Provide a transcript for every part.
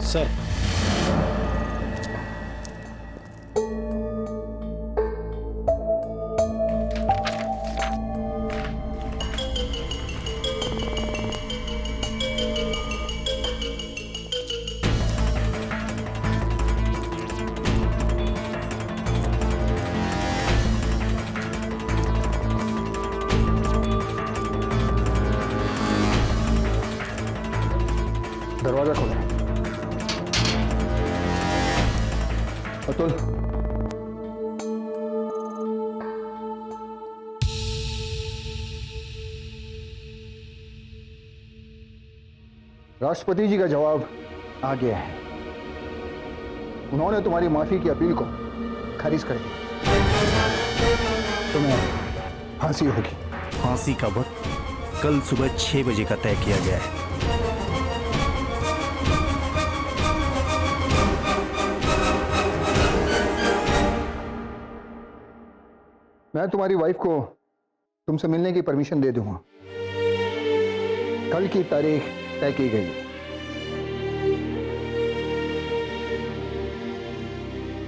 Sir. दरवाजा खोलो। अतुल, राष्ट्रपति जी का जवाब आ गया है। उन्होंने तुम्हारी माफी की अपील को खारिज कर दिया। तुम्हें फांसी होगी। फांसी का वक्त कल सुबह 6 बजे का तय किया गया है। मैं तुम्हारी वाइफ को तुमसे मिलने की परमिशन दे दूंगा। कल की तारीख तय की गई है।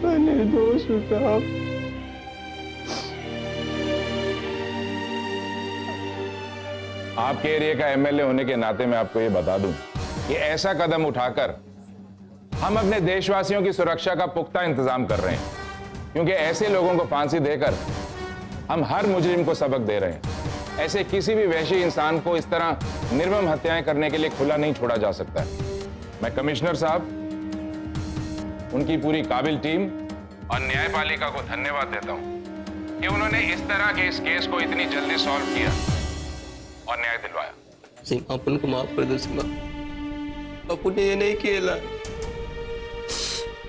मैं निर्दोष हूं साहब। आपके एरिया का एमएलए होने के नाते मैं आपको ये बता दूं कि ऐसा कदम उठाकर हम अपने देशवासियों की सुरक्षा का पुख्ता इंतजाम कर रहे हैं, क्योंकि ऐसे लोगों को फांसी देकर हम हर मुजरिम को सबक दे रहे हैं। ऐसे किसी भी वहशी इंसान को इस तरह निर्मम हत्याएं करने के लिए खुला नहीं छोड़ा जा सकता है। मैं कमिश्नर साहब, उनकी पूरी काबिल टीम और न्यायपालिका को धन्यवाद देता हूं कि उन्होंने इस तरह के इस केस को इतनी जल्दी सॉल्व किया और न्याय दिलवाया। सीमा, अपन को माफ कर दो सीमा। अपन ने ये नहीं किया।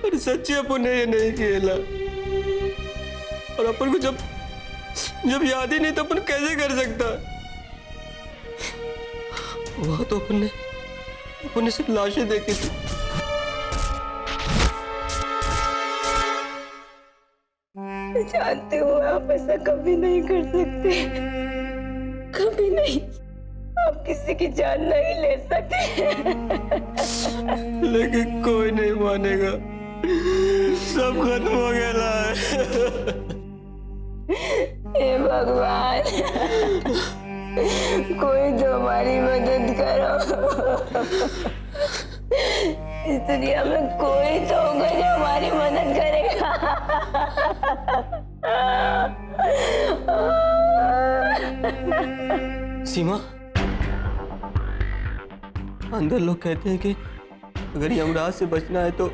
अरे सच्ची अपन ने ये नहीं किया। और अपन को जब याद ही नहीं तो अपन कैसे कर सकता। वहां तो अपन ने सिर्फ लाशें देखी थी। जानते हो आप ऐसा कभी नहीं कर सकते, कभी नहीं। आप किसी की जान नहीं ले सकते। लेकिन कोई नहीं मानेगा। सब खत्म हो गया है। हे भगवान, कोई तो हमारी मदद करो। इस दुनिया में कोई तो होगा जो हमारी मदद करेगा। सीमा, अंदर लोग कहते हैं कि अगर यमराज से बचना है तो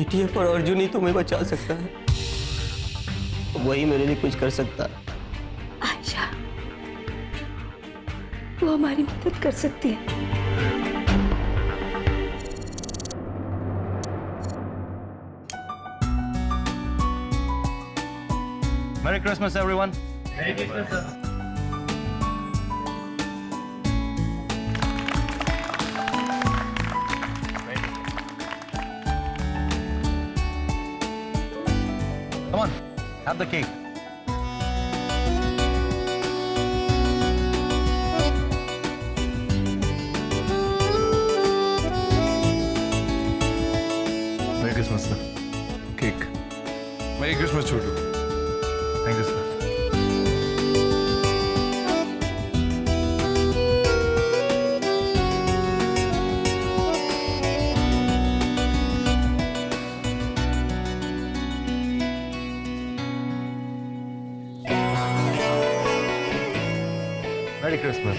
एटीएफ और अर्जुन ही तुम्हें बचा सकता है। वही मेरे लिए कुछ कर सकता है। आयशा, वो हमारी मदद कर सकती है। Merry Christmas, everyone. Merry Christmas, sir. Come on, have the cake. Merry Christmas, sir. Cake. Merry Christmas, Chotu. Thank you, sir. Merry Christmas.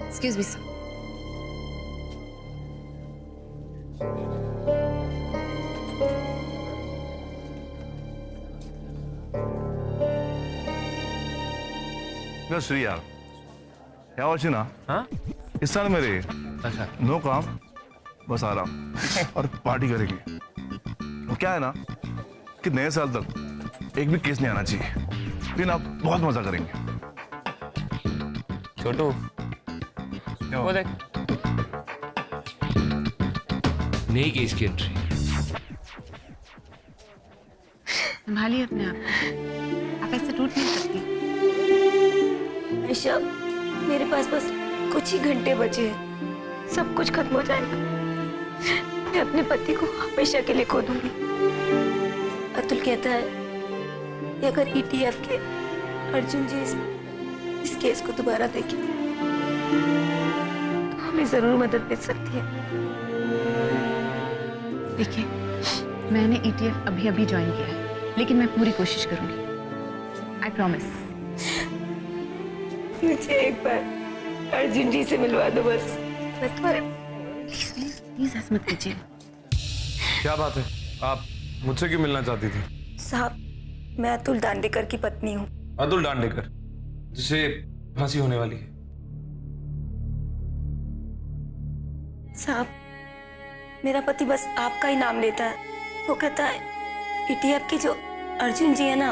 Excuse me, sir. Shri यार क्या हो ना? हाँ? इस साल मेरे अच्छा। नो काम, बस आराम और पार्टी करेंगे। वो क्या है ना कि नए साल तक एक भी केस नहीं आना चाहिए, फिर आप बहुत मजा करेंगे। छोटू, वो देख, नई केस की एंट्री। संभालिए अपने आप को। आप ऐसे टूट नहीं सकती। आयशा, मेरे पास बस कुछ ही घंटे बचे हैं, सब कुछ खत्म हो जाएगा। मैं अपने पति को हमेशा के लिए खो दूंगी। अतुल कहता है कि अगर ईटीएफ के अर्जुन जी इस केस को दोबारा देखें तो हमें जरूर मदद मिल सकती है। देखिए, मैंने ईटीएफ अभी अभी ज्वाइन किया है, लेकिन मैं पूरी कोशिश करूंगी। I promise. मुझे एक बार अर्जुन जी से मिलवा दो बस। मैं तुम्हारे प्लीज ऐसा मत कीजिए। क्या बात है, आप मुझसे क्यों मिलना चाहती थी? साहब, मैं अतुल दांडेकर की पत्नी हूँ। अतुल दांडेकर, जिसे फांसी होने वाली है। साहब, मेरा पति बस आपका ही नाम लेता है। वो कहता है ईटीएफ के जो अर्जुन जी है ना,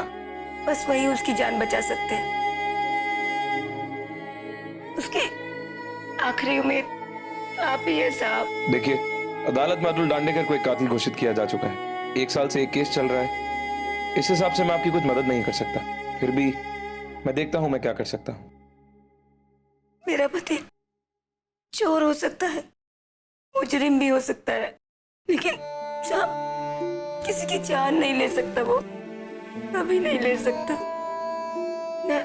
बस वही उसकी जान बचा सकते हैं। उसकी आखिरी उम्मीद आप ही है साहब। देखिए, अदालत में अतुल दांडेकर को एक कातिल घोषित किया जा चुका है। 1 साल से एक केस चल रहा है। इस हिसाब से मैं आपकी कुछ मदद नहीं कर सकता, फिर भी मैं देखता हूं मैं क्या कर सकता हूं। मेरा पति चोर हो सकता है, मुजरिम भी हो सकता है, लेकिन साहब किसी की जान नहीं ले सकता। वो कभी नहीं ले सकता। मैं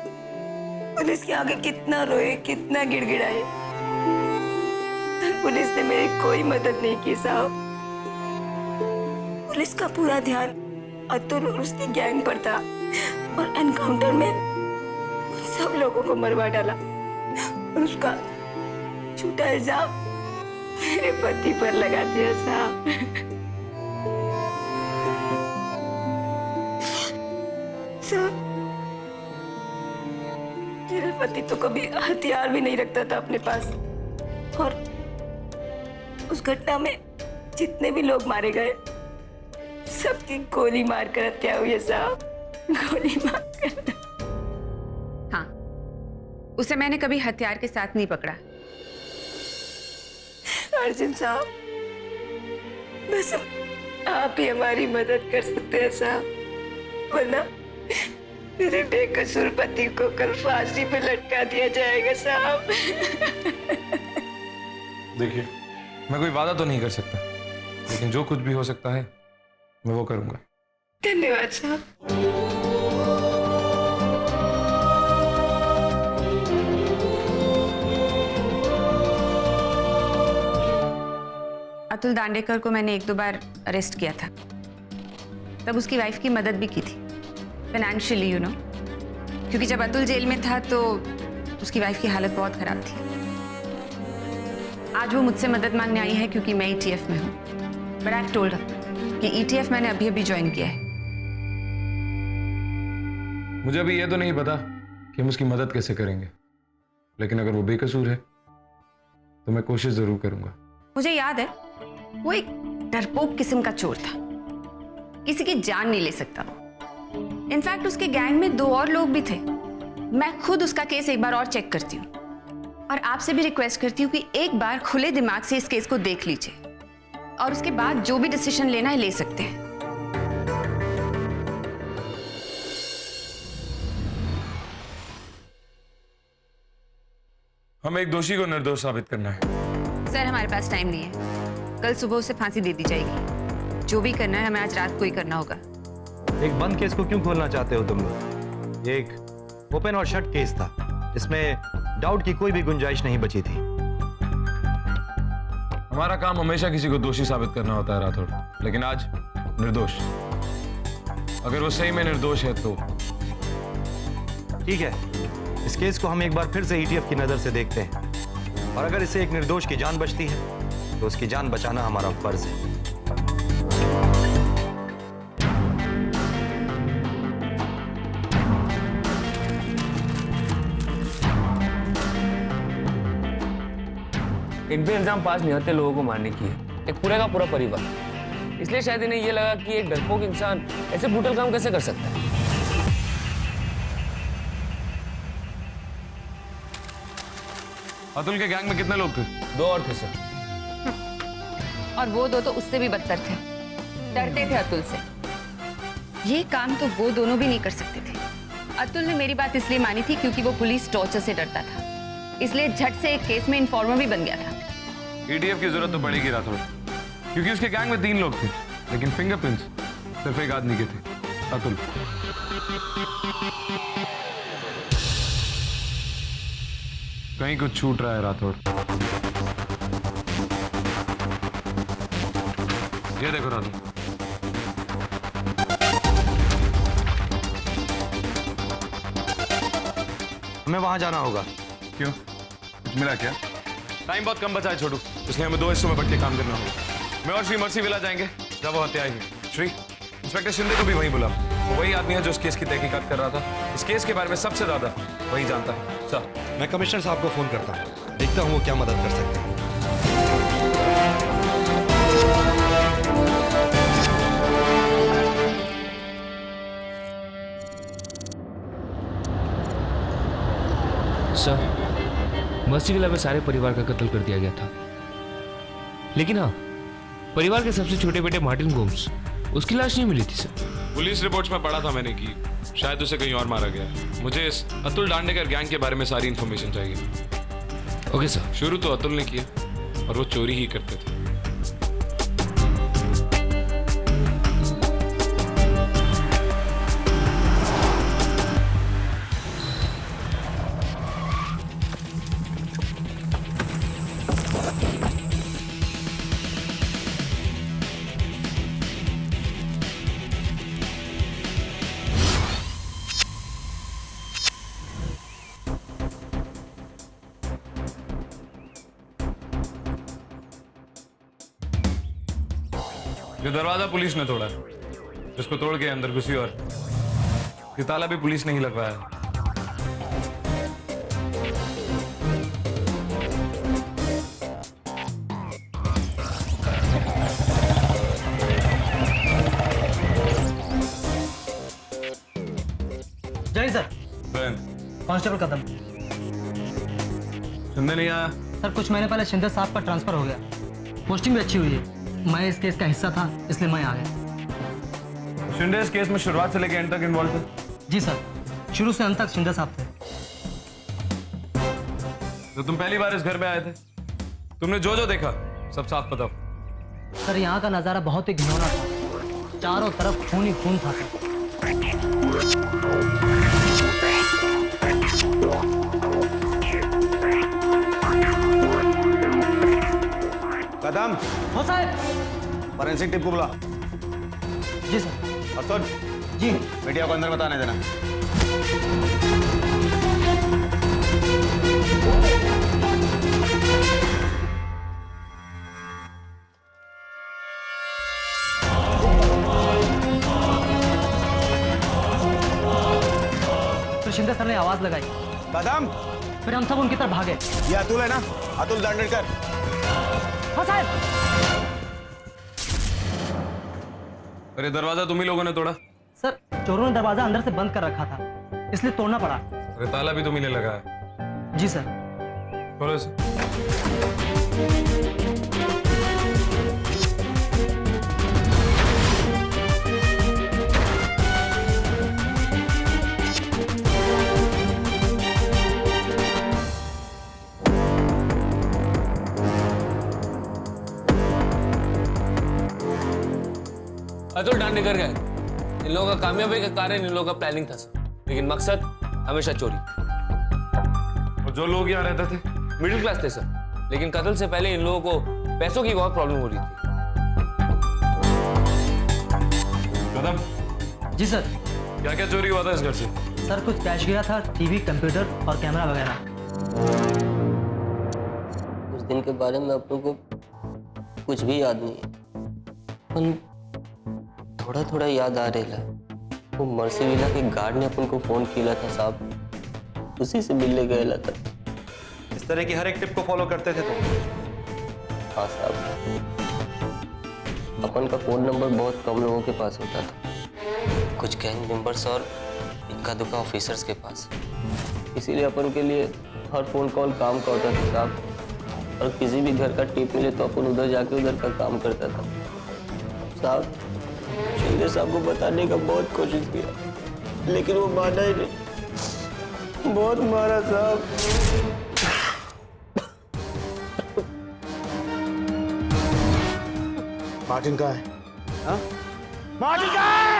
पुलिस के आगे कितना रोए, कितना गिड़गिड़ाए, पुलिस ने मेरी कोई मदद नहीं की साहब। पुलिस का पूरा ध्यान अतुल और उसकी गैंग पर था और एनकाउंटर में उन सब लोगों को मरवा डाला और उसका झूठा इल्जाम मेरे पति पर लगा दिया साहब। साहब, मेरे पति तो कभी हथियार भी नहीं रखता था अपने पास, और उस घटना में जितने भी लोग मारे गए सबकी गोली मारकर हत्या हुई है साहब। गोली मारकर। हाँ, उसे मैंने कभी हथियार के साथ नहीं पकड़ा। अर्जुन साहब, बस आप ही हमारी मदद कर सकते हैं साहब, वरना मेरे बेकसूर पति को कल फांसी पे लटका दिया जाएगा साहब। देखिए, मैं कोई वादा तो नहीं कर सकता, लेकिन जो कुछ भी हो सकता है मैं वो करूंगा। धन्यवाद साहब। अतुल दांडेकर को मैंने 1-2 बार अरेस्ट किया था। तब उसकी वाइफ की मदद भी की थी, फाइनेंशियली यू नो, क्योंकि जब अतुल जेल में था तो उसकी वाइफ की हालत बहुत खराब थी। आज वो मुझसे मदद मांगने आई है क्योंकि मैं ईटीएफ में हूँ। बट आई टोल्ड हर कि ईटीएफ मैंने अभी अभी ज्वाइन किया है। मुझे अभी ये तो नहीं पता कि हम उसकी मदद कैसे करेंगे, लेकिन अगर वो बेकसूर है तो मैं कोशिश जरूर करूंगा। मुझे याद है, वो एक डरपोक किस्म का चोर था, किसी की जान नहीं ले सकता। इनफैक्ट उसके गैंग में 2 और लोग भी थे। मैं खुद उसका केस एक बार और चेक करती हूँ, और आपसे भी रिक्वेस्ट करती हूँ कि एक बार खुले दिमाग से इस केस को देख लीजिए, और उसके बाद जो भी डिसीजन लेना है ले सकते हैं। हमें एक दोषी को निर्दोष साबित करना है। सर, हमारे पास टाइम नहीं है। कल सुबह उसे फांसी दे दी जाएगी। जो भी करना है हमें आज रात को ही करना होगा। एक बंद केस को क्यों खोलना चाहते हो तुम लोग? एक ओपन और शट केस था, इसमें डाउट की कोई भी गुंजाइश नहीं बची थी। हमारा काम हमेशा किसी को दोषी साबित करना होता है राठौड़, लेकिन आज निर्दोष। अगर वो सही में निर्दोष है तो ठीक है, इस केस को हम एक बार फिर से ईटीएफ की नजर से देखते हैं, और अगर इससे एक निर्दोष की जान बचती है तो उसकी जान बचाना हमारा फर्ज है। इन पे इल्जाम पास नहीं होते लोगों को मारने की है, एक पूरे का पूरा परिवार। इसलिए शायद इन्हें ये लगा कि एक डरपोक इंसान ऐसे ब्रूटल काम कैसे कर सकता है। अतुल के गैंग में कितने लोग थे? 2 और थे सर। और वो 2 तो उससे भी बदतर थे, डरते थे अतुल से। ये काम तो वो दोनों भी नहीं कर सकते थे। अतुल ने मेरी बात इसलिए मानी थी क्योंकि वो पुलिस टॉर्चर से डरता था, इसलिए झट से एक केस में इन्फॉर्मर भी बन गया था। ईडीएफ की जरूरत तो पड़ेगी राठौड़, क्योंकि उसके गैंग में 3 लोग थे, लेकिन फिंगरप्रिंट्स सिर्फ एक आदमी के थे, अतुल। कहीं कुछ छूट रहा है राठौड़। ये देखो राठौड़, हमें वहां जाना होगा। क्यों, कुछ मिला क्या? टाइम बहुत कम बचा है छोटू, इसलिए हमें 2 हिस्सों में बट के काम करना होगा। मैं और श्री मर्सी विला जाएंगे जब वो हत्या आएगी। श्री, इंस्पेक्टर शिंदे को भी वहीं बुला, वही आदमी है जो इस केस की तहकीकात कर रहा था। इस केस के बारे में सबसे ज्यादा वही जानता है। सर, मैं कमिश्नर साहब को फोन करता हूँ, देखता हूँ वो क्या मदद कर सकते हैं। सर, मर्सी विला में सारे परिवार का कत्ल कर दिया गया था, लेकिन हाँ, परिवार के सबसे छोटे बेटे मार्टिन गोम्स, उसकी लाश नहीं मिली थी सर। पुलिस रिपोर्ट्स में पढ़ा था मैंने कि शायद उसे कहीं और मारा गया। मुझे इस अतुल दांडेकर गैंग के बारे में सारी इन्फॉर्मेशन चाहिए। Okay sir. शुरू तो अतुल ने किया और वो चोरी ही करते थे। ये दरवाजा पुलिस ने तोड़ा है, इसको तोड़ के अंदर घुसी, और ये ताला भी पुलिस ने ही लगवाया है। जय सर। कांस्टेबल कदम। शिंदे नहीं आया? सर, कुछ महीने पहले शिंदे साहब का ट्रांसफर हो गया, पोस्टिंग भी अच्छी हुई है। मैं इस केस का हिस्सा था, इसलिए मैं आ गया। शिंदे इस केस में शुरुआत से लेकर एंड तक इन्वॉल्व थे? जी सर, शुरू से अंत तक शिंदे साहब थे। तो तुम पहली बार इस घर में आए थे, तुमने जो जो देखा सब साफ बताओ। सर, यहाँ का नज़ारा बहुत ही घिनौना था, चारों तरफ खून ही खून था। कदम, हो साहब। फॉरेंसिक टीम को बुला। जी सर। और सुन, जी। मीडिया को अंदर मत आने देना। तो शिंदे सर ने आवाज लगाई, कदम, फिर हम सब उनकी तरफ भागे। ये अतुल है ना, अतुल दांडेकर। हाँ साहब। अरे दरवाजा तुम ही लोगों ने तोड़ा? सर, चोरों ने दरवाजा अंदर से बंद कर रखा था, इसलिए तोड़ना पड़ा। अरे ताला भी तुम ही ने लगाया? जी सर। खोलो इसे। अतुल दांडेकर गए, इन लोगों का कामयाबी का कारण इन लोगों का प्लानिंग था सर, लेकिन मकसद हमेशा चोरी। और जो लोग यहाँ रहते थे मिडिल क्लास थे सर, लेकिन कत्ल से पहले इन लोगों को पैसों की बहुत प्रॉब्लम हो रही थी। कदम। जी सर। क्या क्या चोरी हुआ था इस घर से? सर, कुछ कैश गया था, टीवी, कंप्यूटर और कैमरा वगैरह। उस दिन के बारे में आप लोगों को कुछ भी याद नहीं है, पर थोड़ा थोड़ा याद आ रहा है। वो मर्सी विला के गार्ड ने अपन को फोन किया था साहब, उसी से मिलने गया था। इस तरह की हर एक टिप को फॉलो करते थे तुम? हाँ साहब, अपन का फोन नंबर बहुत कम लोगों के पास होता था, कुछ गैंग मेंबर्स और इक्का दुक्का ऑफिसर्स के पास। इसीलिए अपन के लिए हर फोन कॉल काम का होता था साहब, और किसी भी घर का टिप मिले तो अपन उधर जाके उधर का काम करता था साहब। शिंदे साहब को बताने का बहुत कोशिश किया, लेकिन वो माना ही नहीं। बहुत मारा साहब। मार्टिन कहाँ है? हाँ? मार्टिन कहाँ है?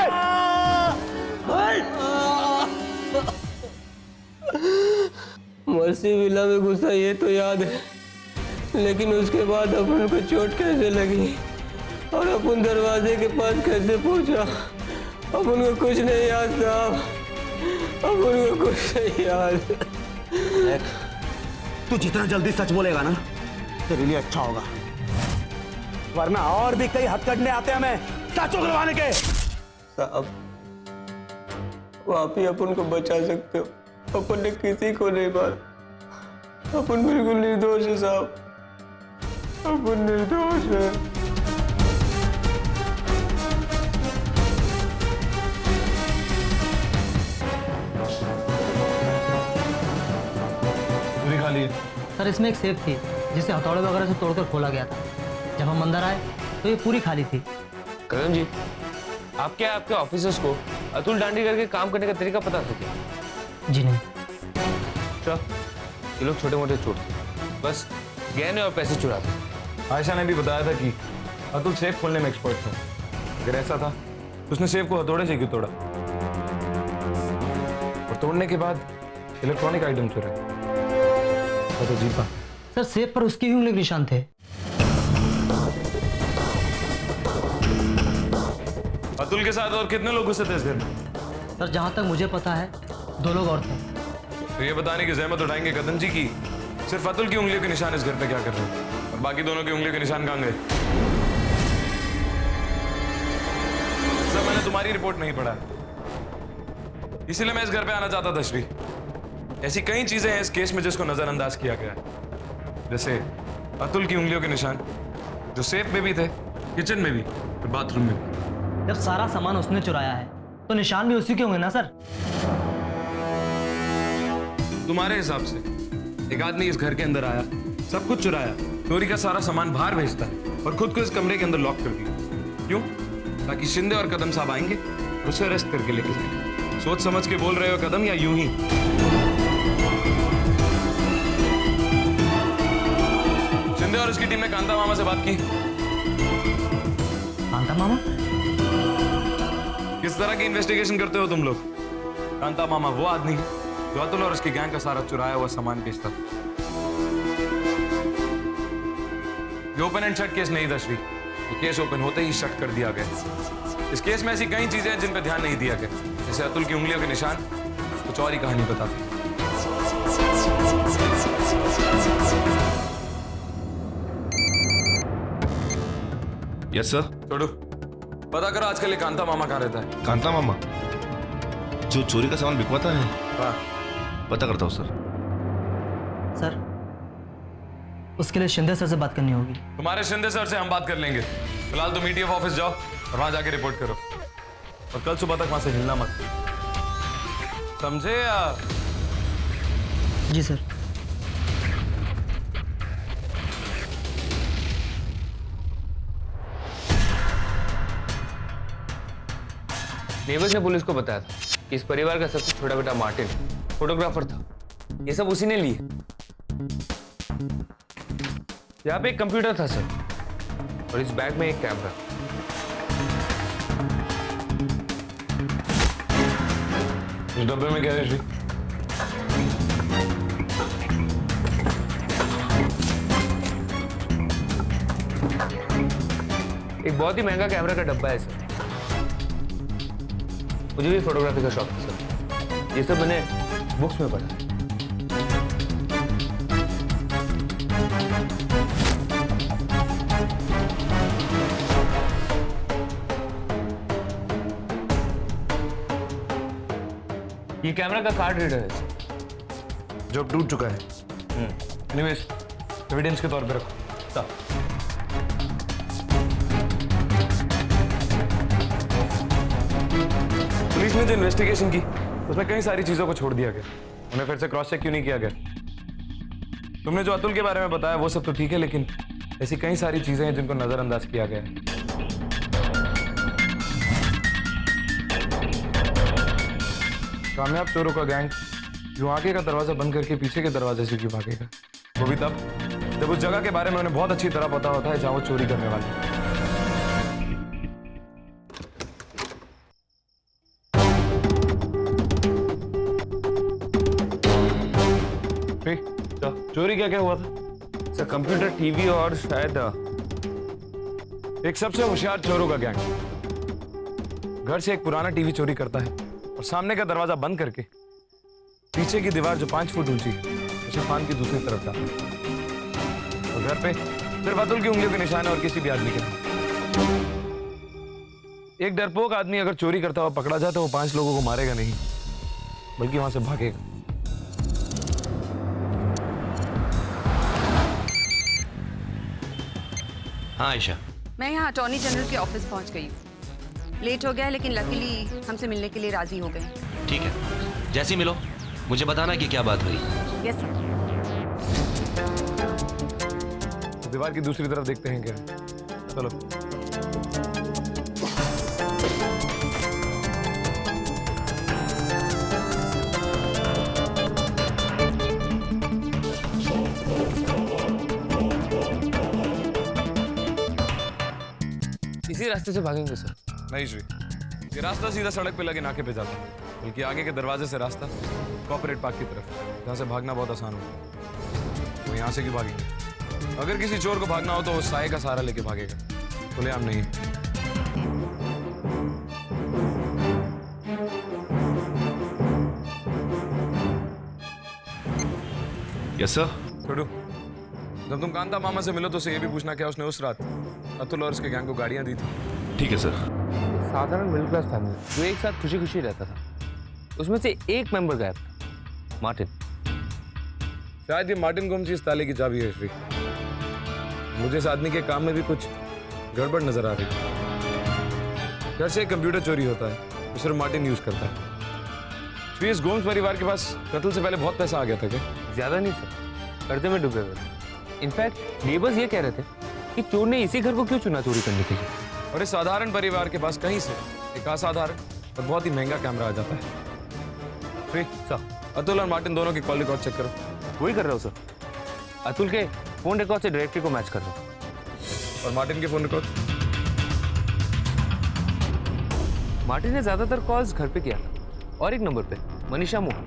मर्सी विला में घुसा ये तो याद है, लेकिन उसके बाद अपन को चोट कैसे लगी और अपन दरवाजे के पास कैसे पहुंचा, अपन को कुछ नहीं याद साहब, अपन को कुछ नहीं याद। तू जितना जल्दी सच बोलेगा ना तेरे लिए अच्छा होगा, वरना और भी कई हथकंडे आते हैं हमें सच उगलवाने के। साहब आप ही अपन को बचा सकते हो, अपन ने किसी को नहीं मारा, अपन बिल्कुल निर्दोष है साहब, अपन निर्दोष है। पूरी खाली है। सर इसमें एक सेफ थी जिसे हथौड़े वगैरह से तोड़कर खोला गया था। जब हम अंदर आए तो ये पूरी खाली थी। कदम जी, आपके आपके ऑफिसर्स को अतुल डांडी करके काम करने का तरीका पता था क्या? जी नहीं। अच्छा, ये लोग छोटे मोटे चोर थे, बस गहने और पैसे चुराते। आयशा ने भी बताया था कि अतुल सेफ खोलने में एक्सपर्ट था। अगर ऐसा था तो उसने सेफ को हथौड़े से क्यों तोड़ा, और तोड़ने के बाद इलेक्ट्रॉनिक आइटम चुराए? तो जीपा सर सेफ पर उसके ही उंगली के निशान थे। अतुल के साथ और कितने लोग घुसे थे इस घर में? सर जहाँ तक मुझे पता है 2 लोग और थे। तो ये बताने की जहमत उठाएंगे कदम जी की सिर्फ अतुल की उंगलियों के निशान इस घर पे क्या कर रहे हैं, और बाकी दोनों की उंगलियों के निशान कहाँ गए? सर मैंने तुम्हारी रिपोर्ट नहीं पढ़ा, इसीलिए मैं इस घर पे आना चाहता था श्री। ऐसी कई चीजें हैं इस केस में जिसको नजरअंदाज किया गया है, जैसे अतुल की उंगलियों के निशान जो सेफ में भी थे, किचन में भी और बाथरूम में भी। जब सारा सामान उसने चुराया है तो निशान भी उसी के होंगे ना सर। तुम्हारे हिसाब से एक आदमी इस घर के अंदर आया, सब कुछ चुराया, चोरी का सारा सामान बाहर भेजता है और खुद को इस कमरे के अंदर लॉक कर दिया, क्यों? ताकि शिंदे और कदम साहब आएंगे, उसे अरेस्ट करके लेके जाएंगे। सोच समझ के बोल रहे हो कदम, या यूं ही? शिंदे और उसकी टीम ने कांता मामा से बात की। कांता मामा? किस तरह की इन्वेस्टिगेशन करते हो तुम लोग? कांता मामा वो आदमी है जो अतुल और उसकी गैंग का सारा चुराया हुआ सामान बेचता था। ये ओपन एंड शट केस नहीं था श्री, ये केस ओपन होते ही शट कर दिया गया। इस केस में ऐसी कई चीजें हैं जिन पर ध्यान नहीं दिया गया, जैसे अतुल की उंगलियों के निशान कुछ और ही कहानी बताते। Yes sir. छोड़ो, पता करो आजकल ये कांता मामा कहाँ रहता है। कांता मामा जो चोरी का सामान बिकवाता है? हाँ। पता करता हूँ सर। सर उसके लिए शिंदे सर से बात करनी होगी। तुम्हारे शिंदे सर से हम बात कर लेंगे, फिलहाल तुम ईटीएफ ऑफिस जाओ और वहां जाके रिपोर्ट करो, और कल सुबह तक वहां से हिलना मत, समझे? या जी सर। नेबर्स ने पुलिस को बताया था कि इस परिवार का सबसे छोटा बेटा मार्टिन फोटोग्राफर था। ये सब उसी ने लिए। यहाँ पे एक कंप्यूटर था सर, और इस बैग में एक कैमरा। इस डब्बे में क्या है श्री? एक बहुत ही महंगा कैमरा का डब्बा है सर। मुझे भी फोटोग्राफी का शौक था सर, ये सब मैंने बुक्स में पढ़ा। ये कैमरा का कार्ड रीडर है सर, जो अब टूट चुका है। एनीवेज एविडेंस के तौर पे रखो। पुलिस ने जो इन्वेस्टिगेशन की उसमें कई सारी चीजों को छोड़ दिया गया, उन्हें फिर से क्रॉस चेक क्यों नहीं किया गया? तुमने जो अतुल के बारे में बताया वो सब तो ठीक है, लेकिन ऐसी कई सारी चीजें हैं जिनको नजरअंदाज किया गया है। कामयाब चोरों का गैंग जो आगे का दरवाजा बंद करके पीछे के दरवाजे से क्यों भागेगा? वो भी तब जब उस जगह के बारे में उन्हें बहुत अच्छी तरह पता होता है जहां वो चोरी करने वाले हैं। चोरी क्या क्या हुआ था? सर कंप्यूटर, टीवी और शायद एक सबसे होशियार चोरों का गैंग घर से एक पुराना टीवी चोरी करता है और सामने का दरवाजा बंद करके पीछे की दीवार जो 5 फुट ऊंची है उसे फान की दूसरी तरफ डालता है। और घर पे सिर्फ अतुल की उंगलियों के निशान और किसी भी आदमी के नहीं। एक डरपोक आदमी अगर चोरी करता हुआ पकड़ा जाए तो वो 5 लोगों को मारेगा नहीं, बल्कि वहां से भागेगा। हाँ आयशा, मैं यहाँ अटॉर्नी जनरल के ऑफिस पहुँच गई हूँ। लेट हो गया लेकिन लकीली हमसे मिलने के लिए राजी हो गए। ठीक है, जैसे ही मिलो मुझे बताना कि क्या बात हुई। Yes sir. दीवार की दूसरी तरफ देखते हैं क्या। चलो। इसी रास्ते से भागेंगे सर? नहीं श्री, ये रास्ता सीधा सड़क पे लगे नाके पे जाता है, बल्कि आगे के दरवाजे से रास्ता कॉर्पोरेट पार्क की तरफ, जहाँ से भागना बहुत आसान होता है। तो यहाँ से क्यों भागेंगे? अगर किसी चोर को भागना हो तो वो साए का सहारा लेके भागेगा, खुलेआम नहीं। Yes sir. छोड़ो, जब तुम कांता मामा से मिलो तो उसे ये भी पूछना क्या उसने उस रात अतुल और उसके गैंग को गाड़ियां दी थी। ठीक है सर। साधारण मिडिल क्लास फैमिली जो एक साथ खुशी खुशी रहता था, उसमें से एक मेंबर गायब था, मार्टिन। शायद ये मार्टिन गोम्स इस ताले की चाबी है श्री। मुझे इस आदमी के काम में भी कुछ गड़बड़ नजर आ रही है। घर से एक कंप्यूटर चोरी होता है तो सिर्फ मार्टिन यूज करता है। श्री, इस गोम्स परिवार के पास कत्ल से पहले बहुत पैसा आ गया था क्या? ज्यादा नहीं सर, कर्जे में डूबे हुए। इनफैक्ट नेबर्स ये कह रहे थे कि चोर ने इसी घर को क्यों चुना चोरी करने के लिए। और इस साधारण परिवार के पास कहीं से एक असाधारण और बहुत ही महंगा कैमरा आ जाता है। श्री, अतुल और मार्टिन दोनों की कॉल रिकॉर्ड चेक करो। वही कर रहा हूँ सर, अतुल के फोन रिकॉर्ड से डायरेक्टरी को मैच कर रहा हूँ। और मार्टिन के फोन रिकॉर्ड? मार्टिन ने ज्यादातर कॉल्स घर पे किया था और एक नंबर पे Manisha Mohan,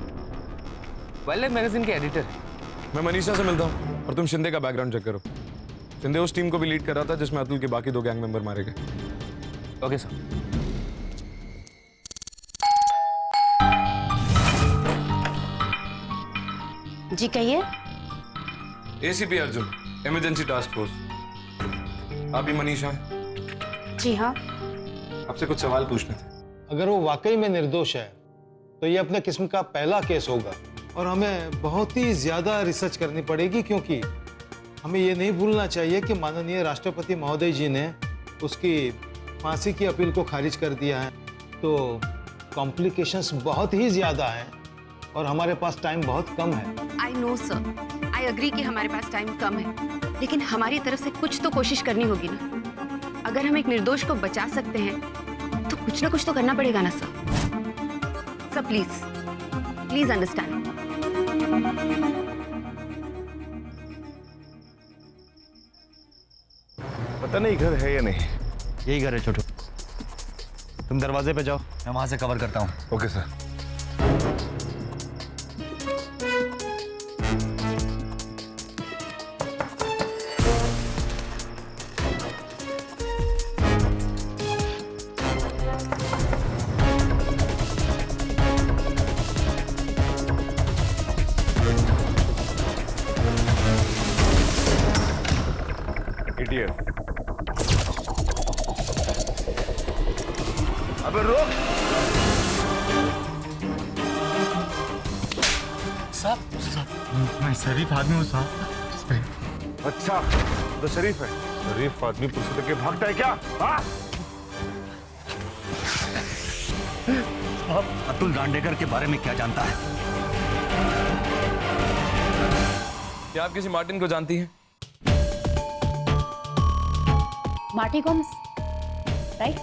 wild life magazine के एडिटर है। मैं मनीषा से मिलता हूँ और तुम शिंदे का बैकग्राउंड चेक करो। शिंदे उस टीम को भी लीड कर रहा था जिसमें अतुल के बाकी 2 गैंग मेंबर मारे गए। Okay sir. जी कहिए। ACP Arjun, emergency task force. आप ही मनीषा हैं? जी हाँ। आपसे कुछ सवाल पूछने थे। अगर वो वाकई में निर्दोष है तो ये अपने किस्म का पहला केस होगा और हमें बहुत ही ज्यादा रिसर्च करनी पड़ेगी, क्योंकि हमें ये नहीं भूलना चाहिए कि माननीय राष्ट्रपति महोदय जी ने उसकी फांसी की अपील को खारिज कर दिया है। तो कॉम्प्लिकेशंस बहुत ही ज्यादा हैं और हमारे पास टाइम बहुत कम है। I know sir, I agree कि हमारे पास टाइम कम है, लेकिन हमारी तरफ से कुछ तो कोशिश करनी होगी ना। अगर हम एक निर्दोष को बचा सकते हैं तो कुछ ना कुछ तो करना पड़ेगा ना sir. Sir please please understand. पता नहीं घर है या नहीं। यही घर है छोटू, तुम दरवाजे पे जाओ, मैं वहां से कवर करता हूँ। Okay sir. इडियट। अबे रुक। साहब मैं शरीफ आदमी हूँ साहब। अच्छा तो शरीफ है। शरीफ आदमी पुलिस लेके भागता है क्या? अतुल दांडेकर के बारे में क्या जानता है? क्या आप किसी मार्टिन को जानती हैं? Martin Gomes, right?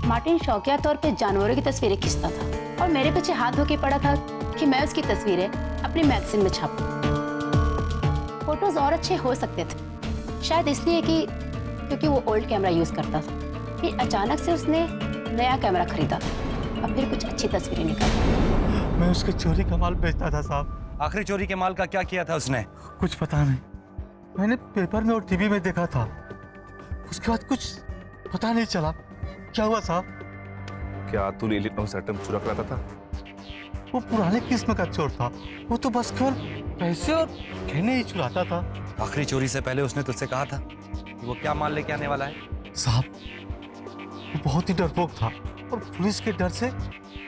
मार्टिन शौकिया तौर पे जानवरों की तस्वीरें खींचता था। और मेरे पीछे हाथ धो के पड़ा था कि मैं उसकी तस्वीरें अपने मैगजीन में छापूं। फोटोज और अच्छे हो सकते थे, शायद इसलिए कि क्योंकि वो ओल्ड कैमरा यूज करता था। फिर अचानक से उसने नया कैमरा खरीदा और फिर कुछ अच्छी तस्वीरें निकाली। मैं उसके चोरी का माल बेचता था साहब। आखिरी चोरी के माल का क्या किया था उसने? कुछ पता नहीं, मैंने पेपर में और टीवी में देखा था। उसके बाद कुछ पता नहीं चला क्या हुआ साहब। क्या अतुल इलेक्ट्रॉनिक्स आइटम चुरा कर आता था? वो पुराने किस्म का चोर था, वो तो बस केवल पैसे और गहने ही चुराता था। आखिरी चोरी से पहले उसने तुझसे कहा था कि वो क्या माल लेके आने वाला है? साहब वो बहुत ही डरपोक था और पुलिस के डर से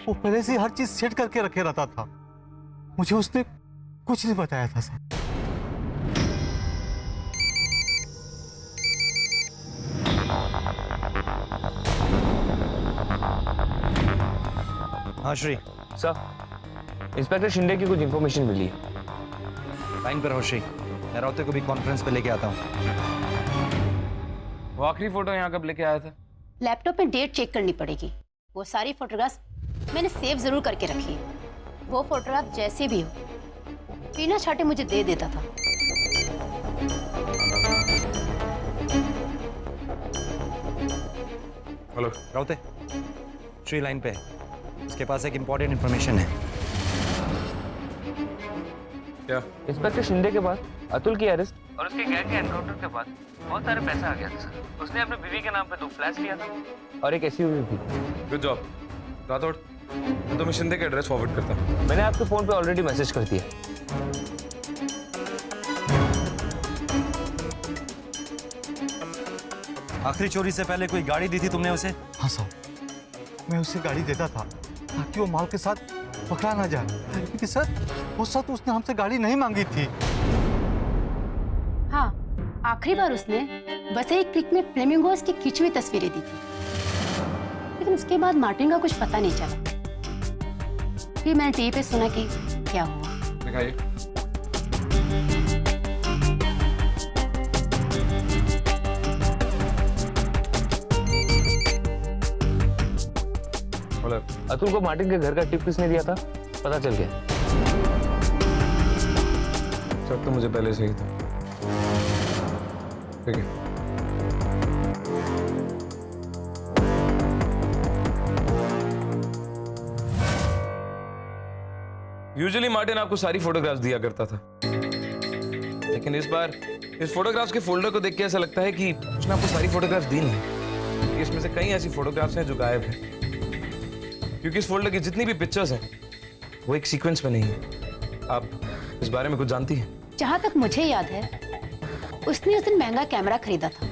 वो पहले से हर चीज सेट करके रखे रहता था। मुझे उसने कुछ नहीं बताया था साहब। हाँ श्री। सर, इंस्पेक्टर शिंदे की कुछ इंफॉर्मेशन मिली है। लाइन पर हो श्री, मैं राउते को भी कॉन्फ्रेंस पे लेके आता हूँ। वो आखिरी फोटो यहाँ कब लेके आया था? लैपटॉप में डेट चेक करनी पड़ेगी। वो सारी फोटोग्राफ्स मैंने सेव जरूर करके रखी है। वो फोटोग्राफ जैसे भी हो बिना छाटे मुझे दे देता था। हेलो राउते, श्री लाइन पे है। उसके पास एक इंपॉर्टेंट इंफॉर्मेशन है। क्या? इंस्पेक्टर शिंदे के पास अतुल की अरेस्ट और उसके गैंग के एनकाउंटर के बाद बहुत सारे पैसा आ गया था सर। उसने अपने बीवी के नाम पे 2 फ्लैट्स लिया था और एक एसयूवी भी। Good job Rathore. मैं तुम्हें शिंदे के एड्रेस फॉरवर्ड करता हूँ। मैंने आपके फोन पे ऑलरेडी मैसेज कर दिया। आखिरी चोरी से पहले कोई गाड़ी दी थी तुमने उसे? हाँ साहब, मैं उसे गाड़ी देता था ताकि वो माल के साथ पकड़ा ना जाए, क्योंकि सर उस वक्त उसने हमसे गाड़ी नहीं मांगी थी। हाँ, आखिरी बार उसने बस एक क्लिक में फ्लेमिंगोस की खींची हुई तस्वीरें दी थी, लेकिन उसके बाद मार्टिन का कुछ पता नहीं चला। फिर मैंने टीवी पे सुना कि क्या हुआ। दिखाइए। अतुल को मार्टिन के घर का टिप किसने दिया था पता चल गया। सब तो मुझे पहले से ही था। ठीक है। यूजुअली मार्टिन आपको सारी फोटोग्राफ्स दिया करता था, लेकिन इस बार इस फोटोग्राफ्स के फोल्डर को देख के ऐसा लगता है कि उसने आपको सारी फोटोग्राफ्स दी नहीं। इसमें से कई ऐसी फोटोग्राफ्स हैं जो गायब हैं, क्योंकि इस फोल्डर की जितनी भी पिक्चर्स हैं वो एक सीक्वेंस में नहीं है। आप इस बारे में कुछ जानती हैं? जहां तक मुझे याद है उसने उस दिन महंगा कैमरा खरीदा था,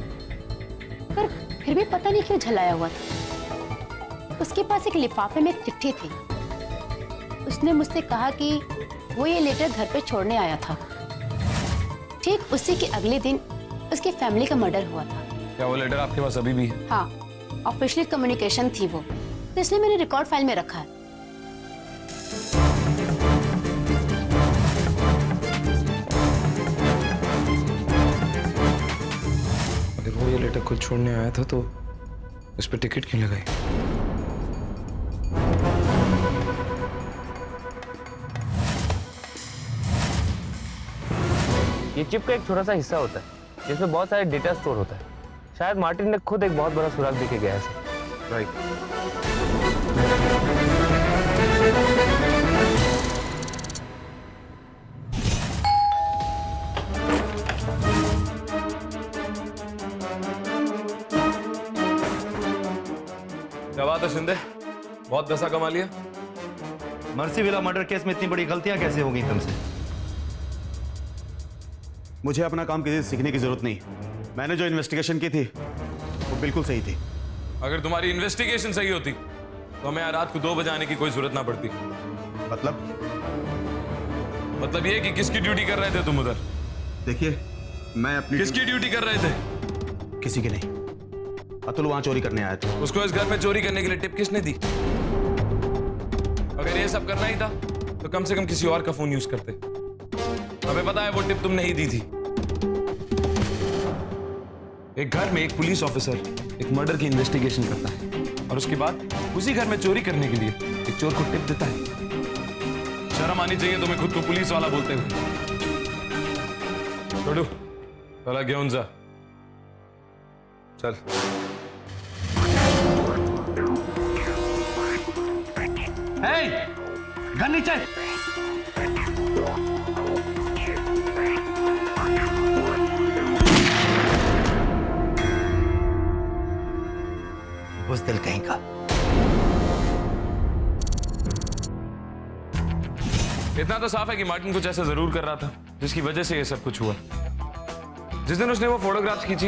पर फिर भी पता नहीं क्यों झलाया हुआ था। उसके पास एक लिफाफे में एक चिट्ठी थी। उसने मुझसे कहा कि वो ये लेटर घर पे छोड़ने आया था। ठीक उसी के अगले दिन उसकी फैमिली का मर्डर हुआ था। क्या वो लेटर आपके पास अभी भी है? हाँ, ऑफिशियल कम्युनिकेशन थी वो, तो इसलिए मैंने रिकॉर्ड फाइल में रखा है। अगर वो ये लेटर खुद छोड़ने आया था तो इस पर टिकट क्यों लगाई? ये चिप का एक छोटा सा हिस्सा होता है जिसमें बहुत सारे डेटा स्टोर होता है। शायद मार्टिन ने खुद एक बहुत बड़ा सुराग देके गया है। राइट। क्या बात है शिंदे, बहुत पैसा कमा लिया। मर्सी विला मर्डर केस में इतनी बड़ी गलतियां कैसे हो गई तुमसे? मुझे अपना काम किसी से सीखने की जरूरत नहीं। मैंने जो इन्वेस्टिगेशन की थी वो बिल्कुल सही थी। अगर तुम्हारी इन्वेस्टिगेशन सही होती तो हमें रात को 2 बजे आने की कोई जरूरत ना पड़ती। मतलब ये कि किसकी ड्यूटी कर रहे थे तुम उधर? देखिए, मैं अपनी किसकी ड्यूटी कर रहे थे? किसी की नहीं। अतुल वहां चोरी करने आया था। उसको इस घर में चोरी करने के लिए टिप किसने दी? अगर ये सब करना ही था तो कम से कम किसी और का फोन यूज करते। हमें पता है वो टिप तुमने ही दी थी। एक घर में एक पुलिस ऑफिसर एक मर्डर की इन्वेस्टिगेशन करता है और उसके बाद उसी घर में चोरी करने के लिए एक चोर को टिप देता है। शर्म आनी चाहिए तुम्हें खुद को पुलिस वाला बोलते हुए। छोड़ू चला घेऊन जा। चल। गन नीचे। बुज़दिल कहीं का। इतना तो साफ है कि मार्टिन कुछ ऐसा जरूर कर रहा था जिसकी वजह से ये सब कुछ हुआ। जिस दिन उसने वो फोटोग्राफ्स खींची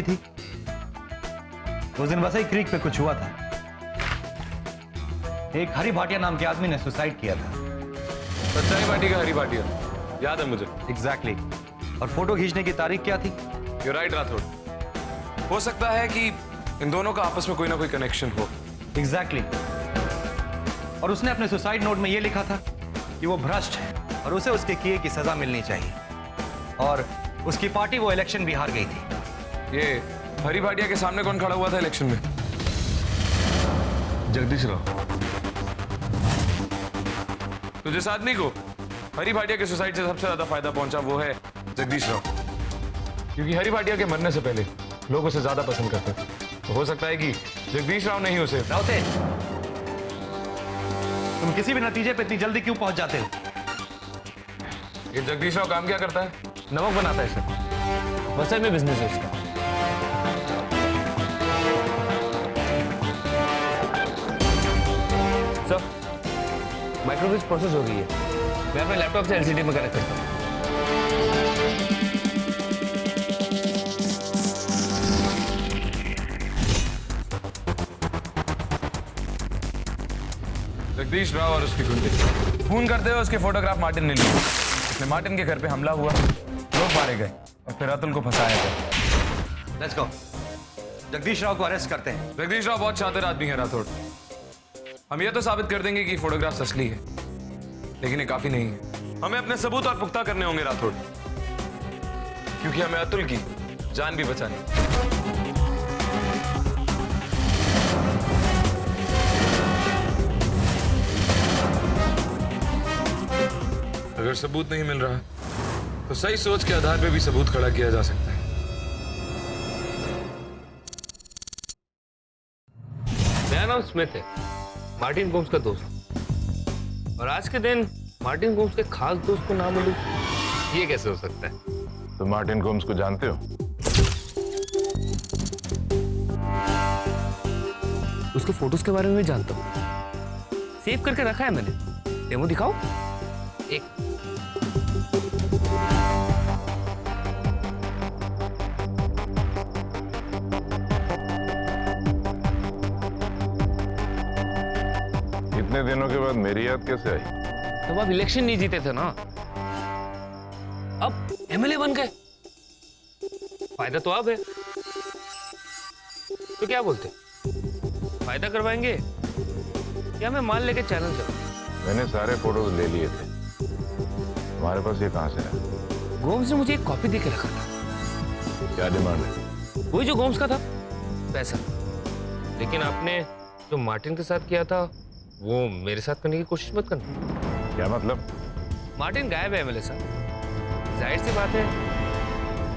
थी उस दिन वसई क्रीक पे कुछ हुआ था। एक हरी भाटिया नाम के आदमी ने सुसाइड किया था। सच्चाई भाटी का हरी भाटिया याद है मुझे। एग्जैक्टली। और फोटो खींचने की तारीख क्या थी? You right Rathore. हो सकता है कि इन दोनों का आपस में कोई ना कोई कनेक्शन हो। एग्जैक्टली। और उसने अपने सुसाइड नोट में यह लिखा था कि वो भ्रष्ट है और उसे उसके किए की सजा मिलनी चाहिए। और उसकी पार्टी वो इलेक्शन भी हार गई थी। ये हरी भाटिया के सामने कौन खड़ा हुआ था इलेक्शन में? जगदीश राव। तो जिस आदमी को हरी भाटिया के सुसाइड से सबसे ज्यादा फायदा पहुंचा वो है जगदीश राव, क्योंकि हरी भाटिया के मरने से पहले लोग उसे ज्यादा पसंद करते थे। तो हो सकता है कि जगदीश राव ने ही उसे। रावते, तुम किसी भी नतीजे पे इतनी जल्दी क्यों पहुंच जाते हो? ये जगदीश राव काम क्या करता है? नमक बनाता है सर, वसई में बिजनेस है उसका। सर माइक्रोवेव प्रोसेस हो गई है, मैं अपने लैपटॉप से एलसीडी में कनेक्ट करता हूँ। जगदीश राव और उसके गुंडे खून करते हुए उसके फोटोग्राफ मार्टिन ने लिए। इसलिए मार्टिन के घर पे हमला हुआ, लोग मारे गए और फिर अतुल को फंसाया गया। Let's go. जगदीश राव को अरेस्ट करते हैं। जगदीश राव बहुत शातिर आदमी है राठौड़। हम ये तो साबित कर देंगे कि फोटोग्राफ्स असली है, लेकिन ये काफी नहीं है। हमें अपने सबूत और पुख्ता करने होंगे राठौड़, क्योंकि हमें अतुल की जान भी बचानी। अगर सबूत नहीं मिल रहा तो सही सोच के आधार पे भी सबूत खड़ा किया जा सकता है। मेरा नाम स्मिथ है, मार्टिन गोम्स का दोस्त। और आज के दिन मार्टिन गोम्स के खास दोस्त को ना मिलूं, ये कैसे हो सकता है? तुम मार्टिन गोम्स को जानते हो? उसके फोटोज के बारे में भी जानता हूँ, सेव करके रखा है मैंने। डेमो दिखाओ एक। इतने दिनों के बाद मेरी याद कैसे आई? तब आप इलेक्शन नहीं जीते थे ना, अब एमएलए बन गए, फायदा तो अब है। तो क्या बोलते, फायदा करवाएंगे या मैं मान लेके चैनल चलूं? मैंने सारे फोटोज ले लिए थे, तुम्हारे पास ये कहां से है? गोम्स ने मुझे एक कॉपी देके रखा था। क्या डिमांड है? वही जो गोम्स का था, पैसा। लेकिन आपने जो मार्टिन के साथ किया था वो मेरे साथ करने की कोशिश मत करना। क्या मतलब? मार्टिन गायब है एमएलए साहब, जाहिर सी बात है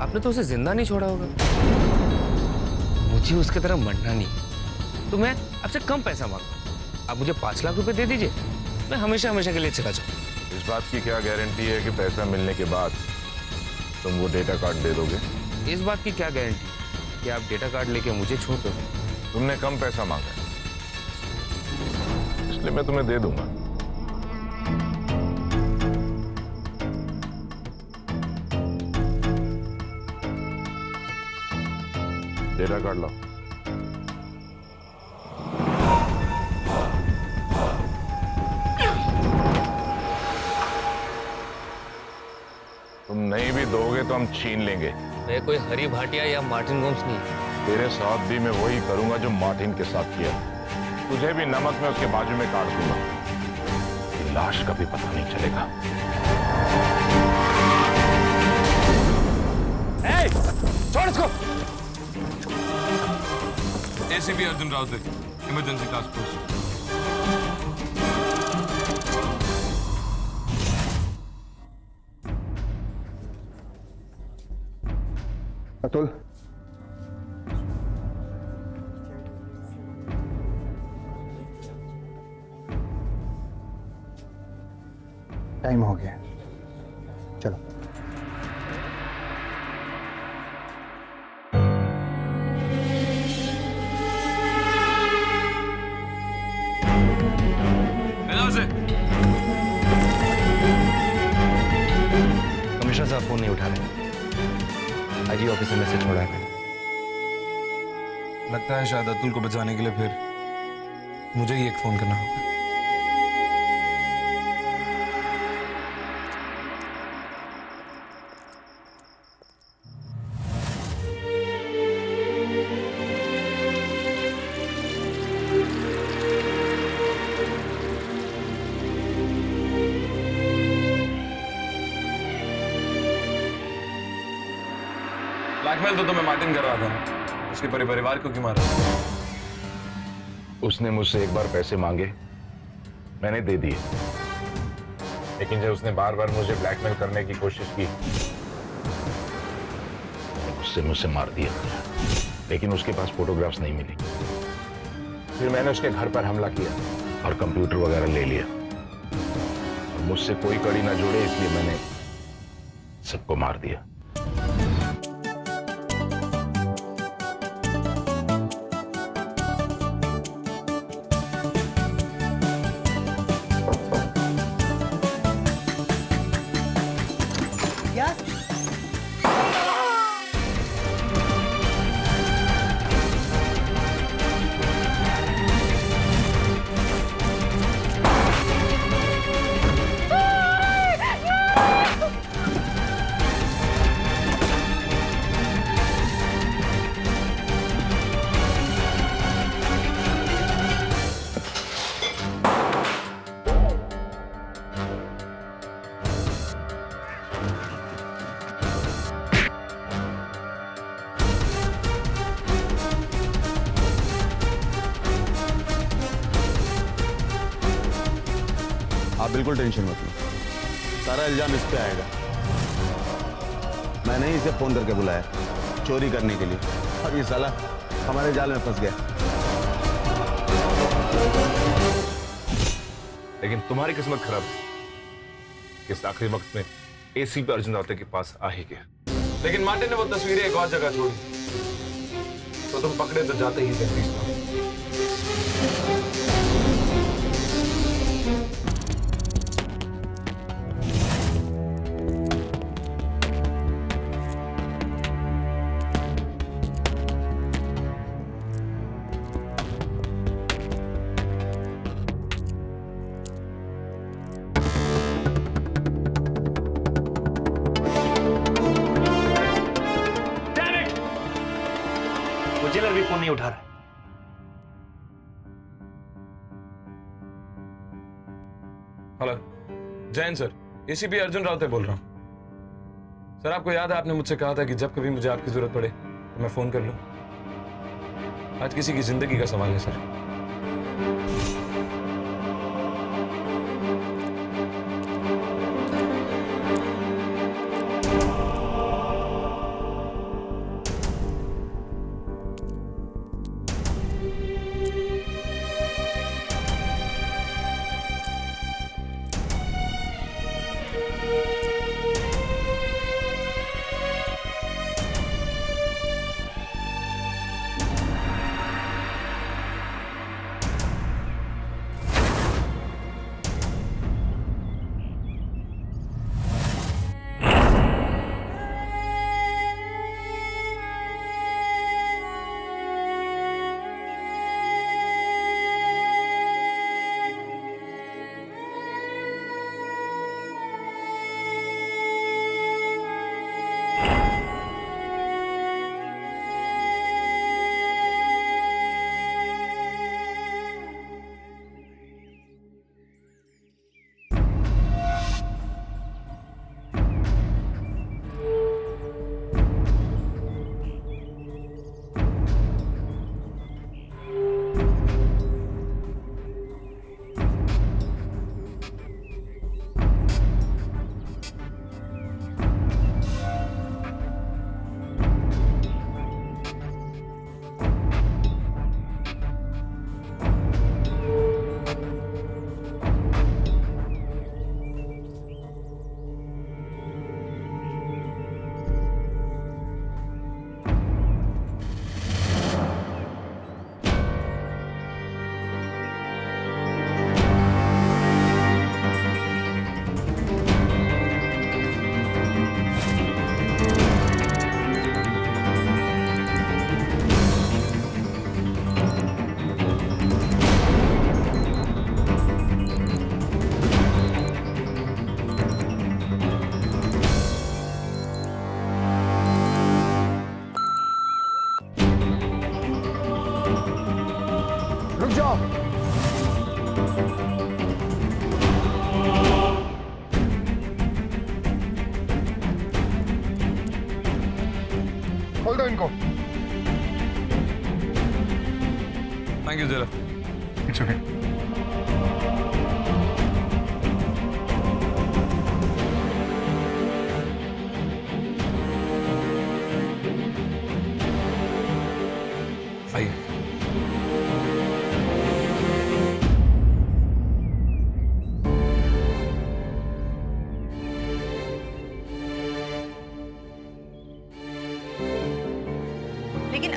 आपने तो उसे जिंदा नहीं छोड़ा होगा। मुझे उसकी तरह मरना नहीं है, तो मैं आपसे कम पैसा मांगू। आप मुझे 5 लाख रुपए दे दीजिए, मैं हमेशा हमेशा के लिए चला जाऊँ। इस बात की क्या गारंटी है कि पैसा मिलने के बाद तुम वो डेटा कार्ड दे दोगे? इस बात की क्या गारंटी कि आप डेटा कार्ड लेके मुझे छोड़ दोगे? तुमने कम पैसा मांगा है, इसलिए मैं तुम्हें दे दूंगा। डेटा कार्ड लो। तुम नहीं भी दोगे तो हम छीन लेंगे। मैं कोई हरी भाटिया या मार्टिन गोम्स नहीं। तेरे साथ भी मैं वही करूंगा जो मार्टिन के साथ किया। तुझे भी नमक में उसके बाजू में काट दूंगा, लाश का भी पता नहीं चलेगा। छोड़ इसको। ACP Arjun Raut, emergency task force. Atul, time हो गया, चलो। कमिश्नर साहब फोन नहीं उठा रहे। आईजी ऑफिस में मैसेज छोड़ा है मैंने। लगता है शायद अतुल को बचाने के लिए फिर मुझे ही एक फोन करना होगा। ब्लैकमेल तो मैं मार्टिन कर रहा था, उसके परिवार को क्यों मारा? उसने मुझसे एक बार पैसे मांगे, मैंने दे दिए, लेकिन जब उसने बार बार मुझे ब्लैकमेल करने की कोशिश की, उसने मुझसे मार दिया। लेकिन उसके पास फोटोग्राफ्स नहीं मिली। फिर मैंने उसके घर पर हमला किया और कंप्यूटर वगैरह ले लिया। और मुझसे कोई कड़ी ना जोड़े, इसलिए मैंने सबको मार दिया। आप बिल्कुल टेंशन मत लो, सारा इल्जाम इस पे आएगा। मैंने ही इसे फोन करके बुलाया चोरी करने के लिए, और ये साला हमारे जाल में फंस गया। लेकिन तुम्हारी किस्मत खराब है कि इस आखिरी वक्त में एसीपी अर्जुन राउत के पास आ ही गया। लेकिन मार्टिन ने वो तस्वीरें एक और जगह छोड़ी, तो तुम पकड़े तो जाते ही थे। जेलर भी फोन नहीं उठा रहा है। Hello Jain sir, ACP Arjun Raut बोल रहा हूँ। सर आपको याद है आपने मुझसे कहा था कि जब कभी मुझे आपकी जरूरत पड़े तो मैं फोन कर लूं। आज किसी की जिंदगी का सवाल है सर।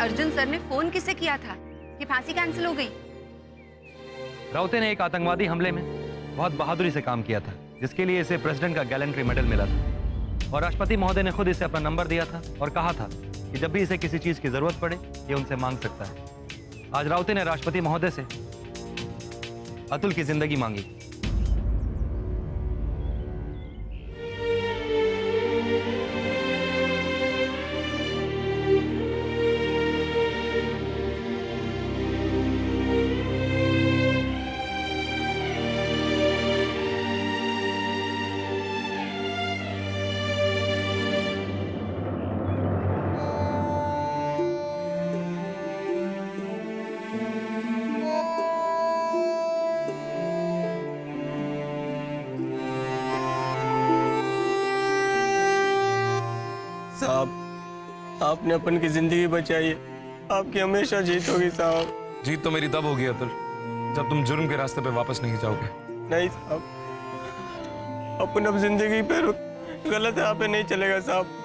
अर्जुन सर ने फोन किसे किया था कि फांसी कैंसिल हो गई? राउते ने एक आतंकवादी हमले में बहुत बहादुरी से काम किया था, जिसके लिए इसे प्रेसिडेंट का गैलेंट्री मेडल मिला था। और राष्ट्रपति महोदय ने खुद इसे अपना नंबर दिया था और कहा था कि जब भी इसे किसी चीज की जरूरत पड़े ये उनसे मांग सकता है। आज राउते ने राष्ट्रपति महोदय से अतुल की जिंदगी मांगी। साहब, आपने अपन की जिंदगी बचाई है, आपकी हमेशा जीत होगी साहब। जीत तो मेरी तब होगी अतुल, जब तुम जुर्म के रास्ते पे वापस नहीं जाओगे। नहीं साहब, अपन अब जिंदगी पे गलत राह पे नहीं चलेगा साहब।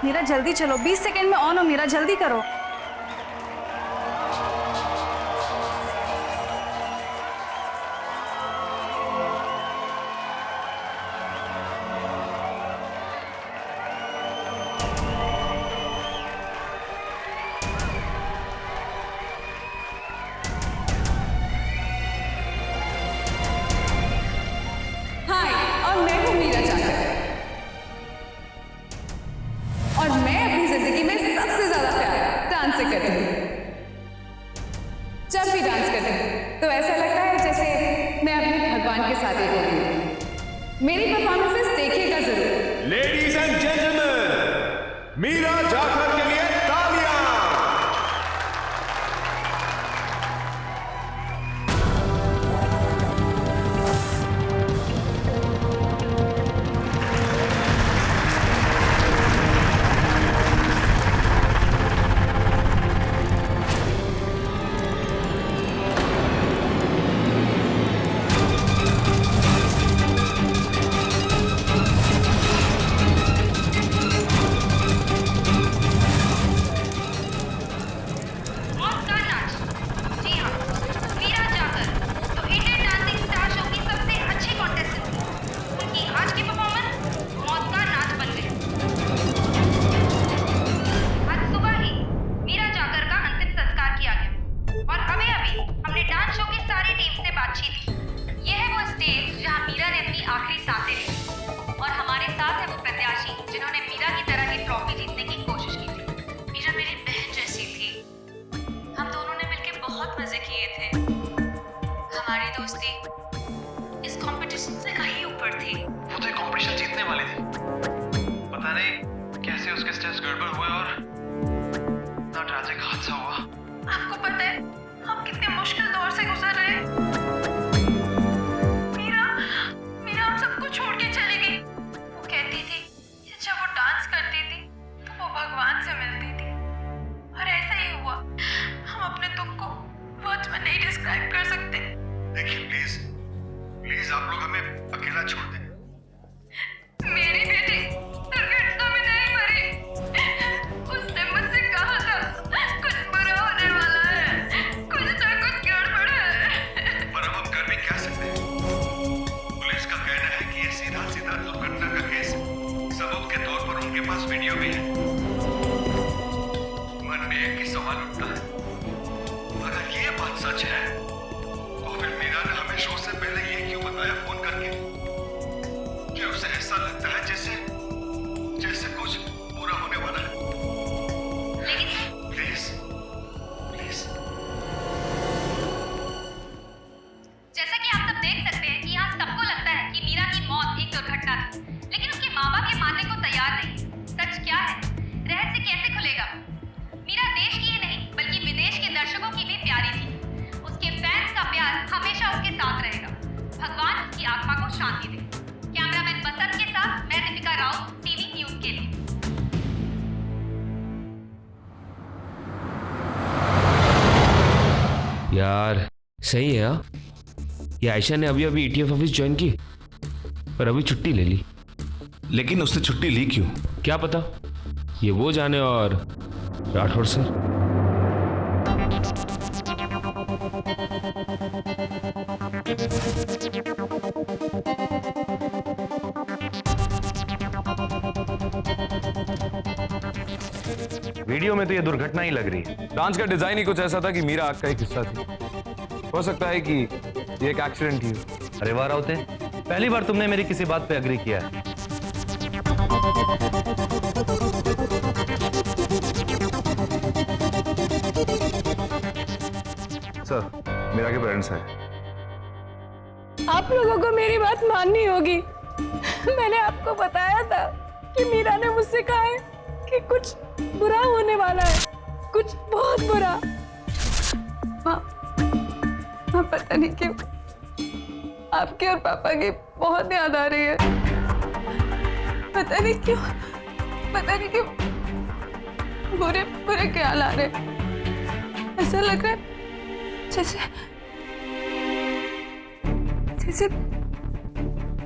मीरा जल्दी चलो, 20 सेकंड में ऑन हो मीरा, जल्दी करो। हाय, और मैं हूँ मीरा जाकर, और मैं अपनी जिंदगी में सबसे ज्यादा प्यार डांस से करती हूँ। जब भी डांस करती हूँ तो ऐसा लगता है जैसे मैं अपने भगवान के साथ एक हूँ। मेरी परफॉर्मेंसेस देखिएगा जरूर। Ladies and gentleman, Meera Jakhar के लिए तालियां। इस कंपटीशन से कहीं ऊपर थी। वो तो कंपटीशन जीतने वाली थी, पता नहीं कैसे से उसके स्टेप्स गड़बड़ हुए और इतना ट्रैजिक हादसा हुआ। आपको पता है हम कितने मुश्किल दौर से गुजर रहे हैं। मीरा मीरा हम सबको छोड़ के चली गई। वो कहती थी कि जब वो डांस करती थी तो वो भगवान से मिलती थी, और ऐसा ही हुआ। हम अपने दुख को वर्ड्स में नहीं डिस्क्राइब कर सकते। देखिए प्लीज प्लीज आप लोग हमें अकेला छोड़ दें। मेरी बेटी दुर्घटना में नहीं मरी। उसने मुझसे कहा था कुछ बुरा होने वाला है, कुछ ना कुछ गड़बड़ है। पर अब हम कर भी क्या सकते हैं? पुलिस का कहना है कि ये सीधा सीधा दुर्घटना का केस है। सबूत के तौर पर उनके पास वीडियो भी है। मन में एक ही सवाल उठता है, अगर ये बात सच है तो फिर मीरा ने हमें शो से पहले ये क्यों बताया फोन करके कि उसे ऐसा लगता है जैसे जैसे कुछ बुरा होने वाला है? प्लीज प्लीज जैसा कि आप सब देख सकते हैं कि यहाँ सबको लगता है कि मीरा की मौत एक दुर्घटना थी, लेकिन उसके माँ बाप ये मानने को तैयार नहीं। सच क्या है? रहस्य कैसे खुलेगा? मीरा देश की ही नहीं बल्कि विदेश के दर्शकों की भी प्यारी थी। उसके फैंस का प्यार हमेशा उसके साथ रहेगा। भगवान उसकी आत्मा को शांति दे। कैमरामैन बसंत के साथ मैं दीपिका राव, टीवी न्यूज के लिए। यार सही है। हाँ, ये आयशा ने अभी अभी ETF ऑफिस ज्वाइन की पर अभी छुट्टी ले ली। लेकिन उसने छुट्टी ली क्यों? क्या पता, ये वो जाने। और राठौर सर, वीडियो में तो ये दुर्घटना ही लग रही है। डांस का डिजाइन ही कुछ ऐसा था कि मीरा आग का एक हिस्सा थी। हो सकता है कि ये एक एक्सीडेंट ही हो। अरे वाह राउते, पहली बार तुमने मेरी किसी बात पे अग्री किया है। सर, मीरा के पेरेंट्स हैं। आप लोगों को मेरी बात माननी होगी। मैंने आपको बताया था कि मीरा ने मुझसे कहा है कि कुछ बुरा होने वाला है, कुछ बहुत बुरा। माँ पता नहीं क्यों आपके और पापा की बहुत याद आ रही है। पता नहीं क्यों बुरे बुरे ख्याल आ रहे। ऐसा लग रहा है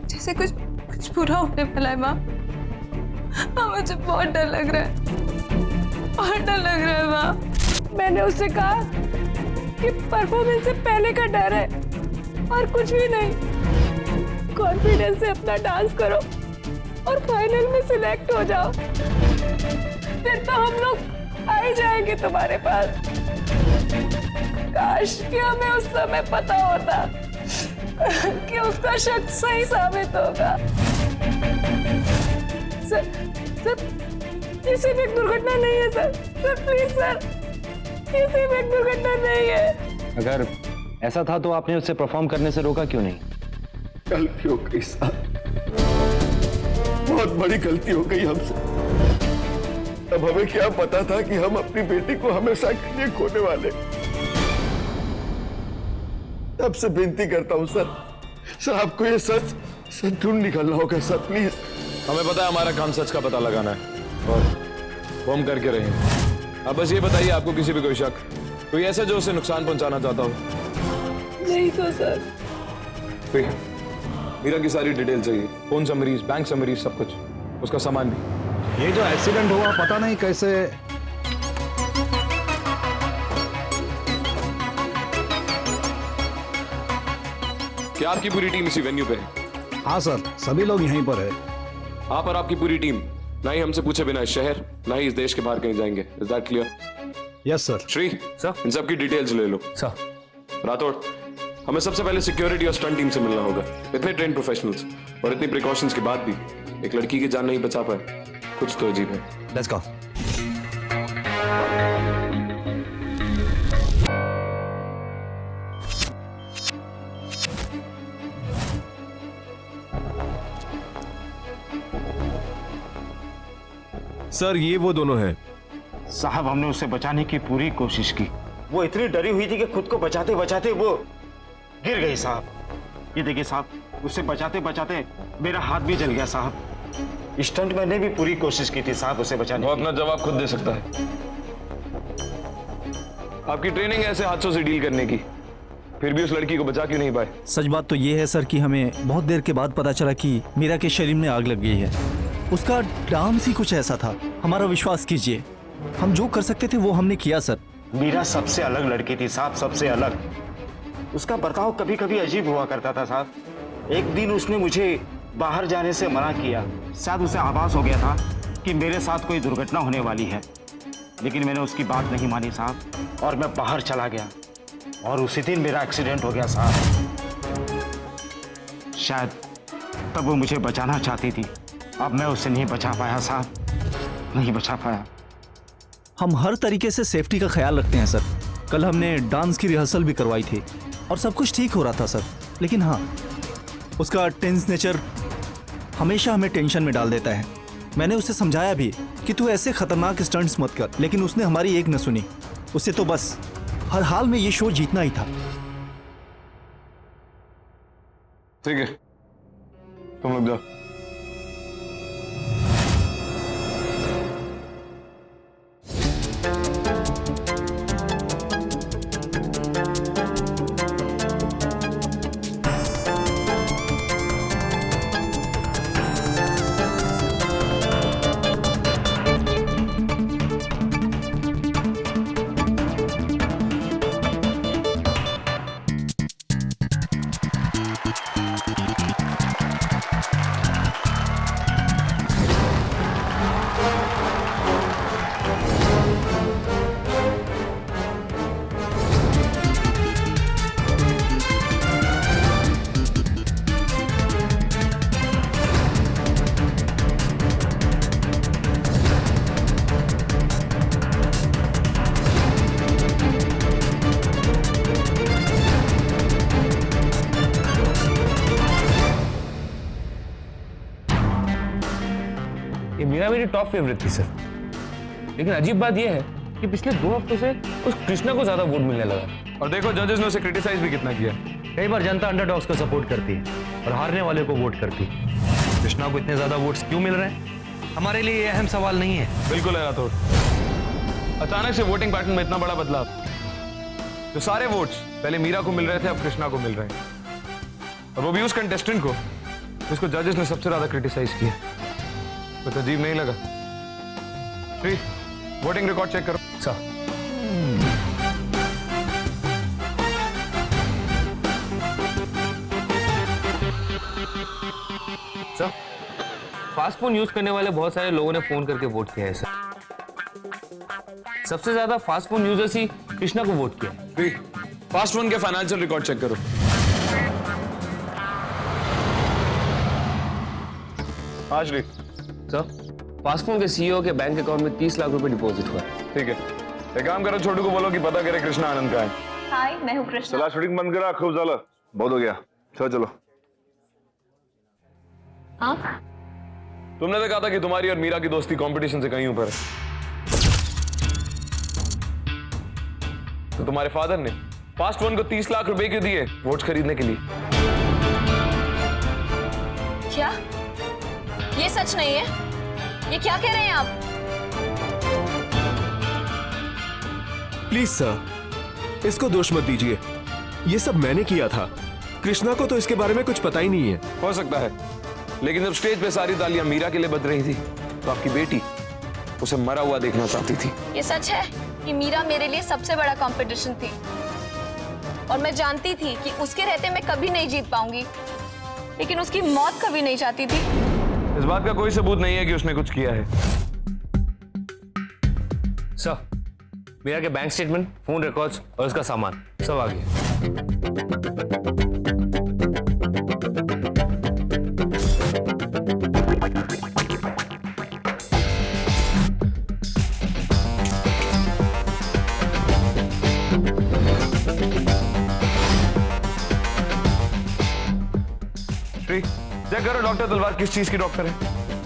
जैसे कुछ बुरा होने वाला है। माँ मुझे बहुत डर लग रहा है। माँ मैंने उससे कहा कि परफॉर्मेंस से पहले का डर है और कुछ भी नहीं। कॉन्फिडेंस से अपना डांस करो और फाइनल में सिलेक्ट हो जाओ, फिर तो हम लोग आ ही जाएंगे तुम्हारे पास। काश कि हमें उस समय पता होता कि उसका शक सही साबित होगा। सर ये सिर्फ एक दुर्घटना नहीं है सर प्लीज सर, ये सिर्फ एक दुर्घटना नहीं है। अगर ऐसा था तो आपने उससे परफॉर्म करने से रोका क्यों नहीं? गलती हो गई साहब, बहुत बड़ी गलती हो गई हमसे। अब हमें क्या पता था कि हम अपनी बेटी को हमेशा के लिए खोने वाले। अब से विनती करता हूँ सर आपको ये सच ढूंढ निकालना होगा सर, प्लीज। हमें पता है हमारा काम सच का पता लगाना है और वो हम करके रहेंगे। अब बस ये बताइए, आपको किसी भी कोई शक, कोई ऐसा जो उसे नुकसान पहुंचाना चाहता हो? नहीं तो सर। मीरा की सारी डिटेल चाहिए, फोन समरीज, बैंक समरीज, सब कुछ, उसका सामान भी। ये जो एक्सीडेंट हुआ पता नहीं कैसे क्या आपकी पूरी टीम इसी वेन्यू पे है? हाँ सर, सभी लोग यहीं पर है। आप और आपकी पूरी टीम ना ही हमसे पूछे बिना इस शहर ना ही इस देश के बाहर कहीं जाएंगे। Is that clear? Yes sir. Shri sir, इन सब की डिटेल्स ले लो। सर राठौड़, हमें सबसे पहले सिक्योरिटी और स्टंट टीम से मिलना होगा। इतने ट्रेन प्रोफेशनल्स और इतनी प्रिकॉशंस के बाद भी एक लड़की की जान नहीं बचा पाए, कुछ तो अजीब है। Let's go. सर ये वो दोनों हैं। साहब हमने उसे बचाने की पूरी कोशिश की। वो इतनी डरी हुई थी कि खुद को बचाते बचाते वो गिर गई साहब। ये देखिए साहब, उसे बचाते बचाते मेरा हाथ भी जल गया साहब। स्टंट मैंने भी पूरी कोशिश की थी साहब उसे बचाने वो की। अपना जवाब खुद दे सकता है। आपकी ट्रेनिंग है ऐसे हादसों से डील करने की, फिर भी उस लड़की को बचा क्यों नहीं पाए? सच बात तो ये है सर कि हमें बहुत देर के बाद पता चला कि मीरा के शरीर में आग लग गई है। उसका डांस ही कुछ ऐसा था, हमारा विश्वास कीजिए। हम जो कर सकते थे वो हमने किया सर। मीरा सबसे अलग लड़की थी साहब, सबसे अलग। उसका बर्ताव कभी कभी अजीब हुआ करता था साहब। एक दिन उसने मुझे बाहर जाने से मना किया। शायद उसे आभास हो गया था कि मेरे साथ कोई दुर्घटना होने वाली है, लेकिन मैंने उसकी बात नहीं मानी साहब और मैं बाहर चला गया और उसी दिन मेरा एक्सीडेंट हो गया साहब। शायद तब वो मुझे बचाना चाहती थी, अब मैं उसे नहीं बचा पाया साहब, नहीं बचा पाया। हम हर तरीके से सेफ्टी का ख्याल रखते हैं सर। कल हमने डांस की रिहर्सल भी करवाई थी और सब कुछ ठीक हो रहा था सर। लेकिन हाँ, उसका टेंस नेचर हमेशा हमें टेंशन में डाल देता है। मैंने उसे समझाया भी कि तू ऐसे खतरनाक स्टंट्स मत कर, लेकिन उसने हमारी एक न सुनी। उसे तो बस हर हाल में ये शो जीतना ही था। ठीक है, तुम लोग जाओ। ये मीरा मेरी टॉप फेवरेट थी सर, लेकिन अजीब बात यह है कि पिछले 2 हफ्तों से उस कृष्णा को ज्यादा वोट मिलने लगा। और देखो जजेस ने उसे क्रिटिसाइज भी कितना किया। कई बार जनता अंडरडॉग्स को सपोर्ट करती है और हारने वाले को वोट करती है। कृष्णा को इतने ज्यादा वोट्स क्यों मिल रहे हैं, हमारे लिए ये अहम सवाल नहीं है। बिल्कुल है राठौर। अचानक से वोटिंग पैटर्न में इतना बड़ा बदलाव। जो सारे वोट्स पहले मीरा को मिल रहे थे अब कृष्णा को मिल रहे हैं, और वो भी उस कंटेस्टेंट को जिसको जजेस ने सबसे ज्यादा क्रिटिसाइज किया। तो अजीब नहीं लगा? श्री, वोटिंग रिकॉर्ड चेक करो। Sir, sir, fast phone use करने वाले बहुत सारे लोगों ने फोन करके वोट किया है सर। सबसे ज्यादा फास्ट फोन यूजर्स ही कृष्णा को वोट किया है। श्री, फास्ट फोन के फाइनेंशियल रिकॉर्ड चेक करो। हाँ श्री। सर, फास्ट फोन के सीईओ के बैंक अकाउंट में 30 लाख रुपए डिपॉजिट हुआ है। ठीक है, एक काम करो, छोटू को बोलो कि पता करे कृष्णा आनंद का है। हाय, मैं हूँ कृष्णा। चला शूटिंग बंद करा, खूब झालं, बहुत हो गया। चलो आप? तुमने तो कहा था कि तुम्हारी और मीरा की दोस्ती कंपटीशन से कहीं ऊपर है। तो तुम्हारे फादर ने फास्ट फोन को 30 लाख रुपए क्यों दिए वोट्स खरीदने के लिए? क्या ये सच नहीं है? ये क्या कह रहे हैं आप? प्लीज सर, इसको दोष मत दीजिए। ये सब मैंने किया था। कृष्णा को तो इसके बारे में कुछ पता ही नहीं है। हो सकता है, लेकिन जब स्टेज पे सारी तालियां मीरा के लिए बज रही थी तो आपकी बेटी उसे मरा हुआ देखना चाहती थी। ये सच है कि मीरा मेरे लिए सबसे बड़ा कंपटीशन थी और मैं जानती थी कि उसके रहते मैं कभी नहीं जीत पाऊंगी, लेकिन उसकी मौत कभी नहीं चाहती थी। इस बात का कोई सबूत नहीं है कि उसने कुछ किया है। सर, मीरा के बैंक स्टेटमेंट, फोन रिकॉर्ड्स और उसका सामान सब आ गया। चेक करो डॉक्टर तलवार किस चीज की डॉक्टर है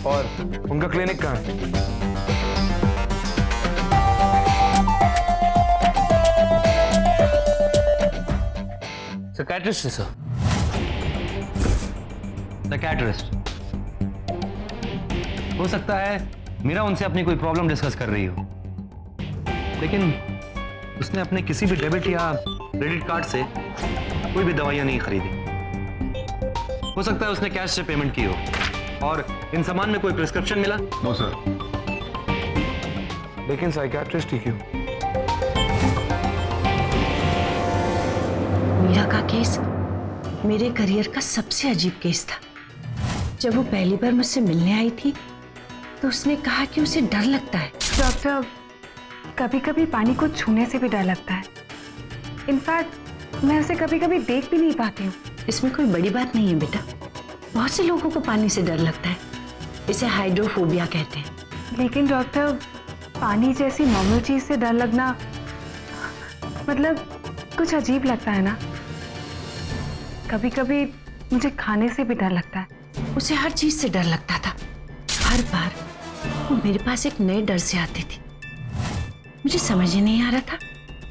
और उनका क्लिनिक कहाँ है। साइकियाट्रिस्ट है सर। साइकियाट्रिस्ट। हो सकता है मीरा उनसे अपनी कोई प्रॉब्लम डिस्कस कर रही हो, लेकिन उसने अपने किसी भी डेबिट या क्रेडिट कार्ड से कोई भी दवाइयां नहीं खरीदी। हो सकता है उसने कैश से पेमेंट की हो और इन सामान में कोई प्रिस्क्रिप्शन मिला। No sir. लेकिन साइकियाट्रिस्ट ही क्यों? मीरा का केस मेरे करियर का सबसे अजीब केस था। जब वो पहली बार मुझसे मिलने आई थी तो उसने कहा कि उसे डर लगता है। डॉक्टर, कभी कभी पानी को छूने से भी डर लगता है। इनफैक्ट मैं उसे कभी कभी देख भी नहीं पाती हूँ। इसमें कोई बड़ी बात नहीं है बेटा, बहुत से लोगों को पानी से डर लगता है, इसे हाइड्रोफोबिया कहते हैं। लेकिन डॉक्टर, पानी जैसी नॉर्मल चीज से डर लगना मतलब कुछ अजीब लगता है ना। कभी कभी मुझे खाने से भी डर लगता है। उसे हर चीज से डर लगता था। हर बार वो मेरे पास एक नए डर से आती थी। मुझे समझ ही नहीं आ रहा था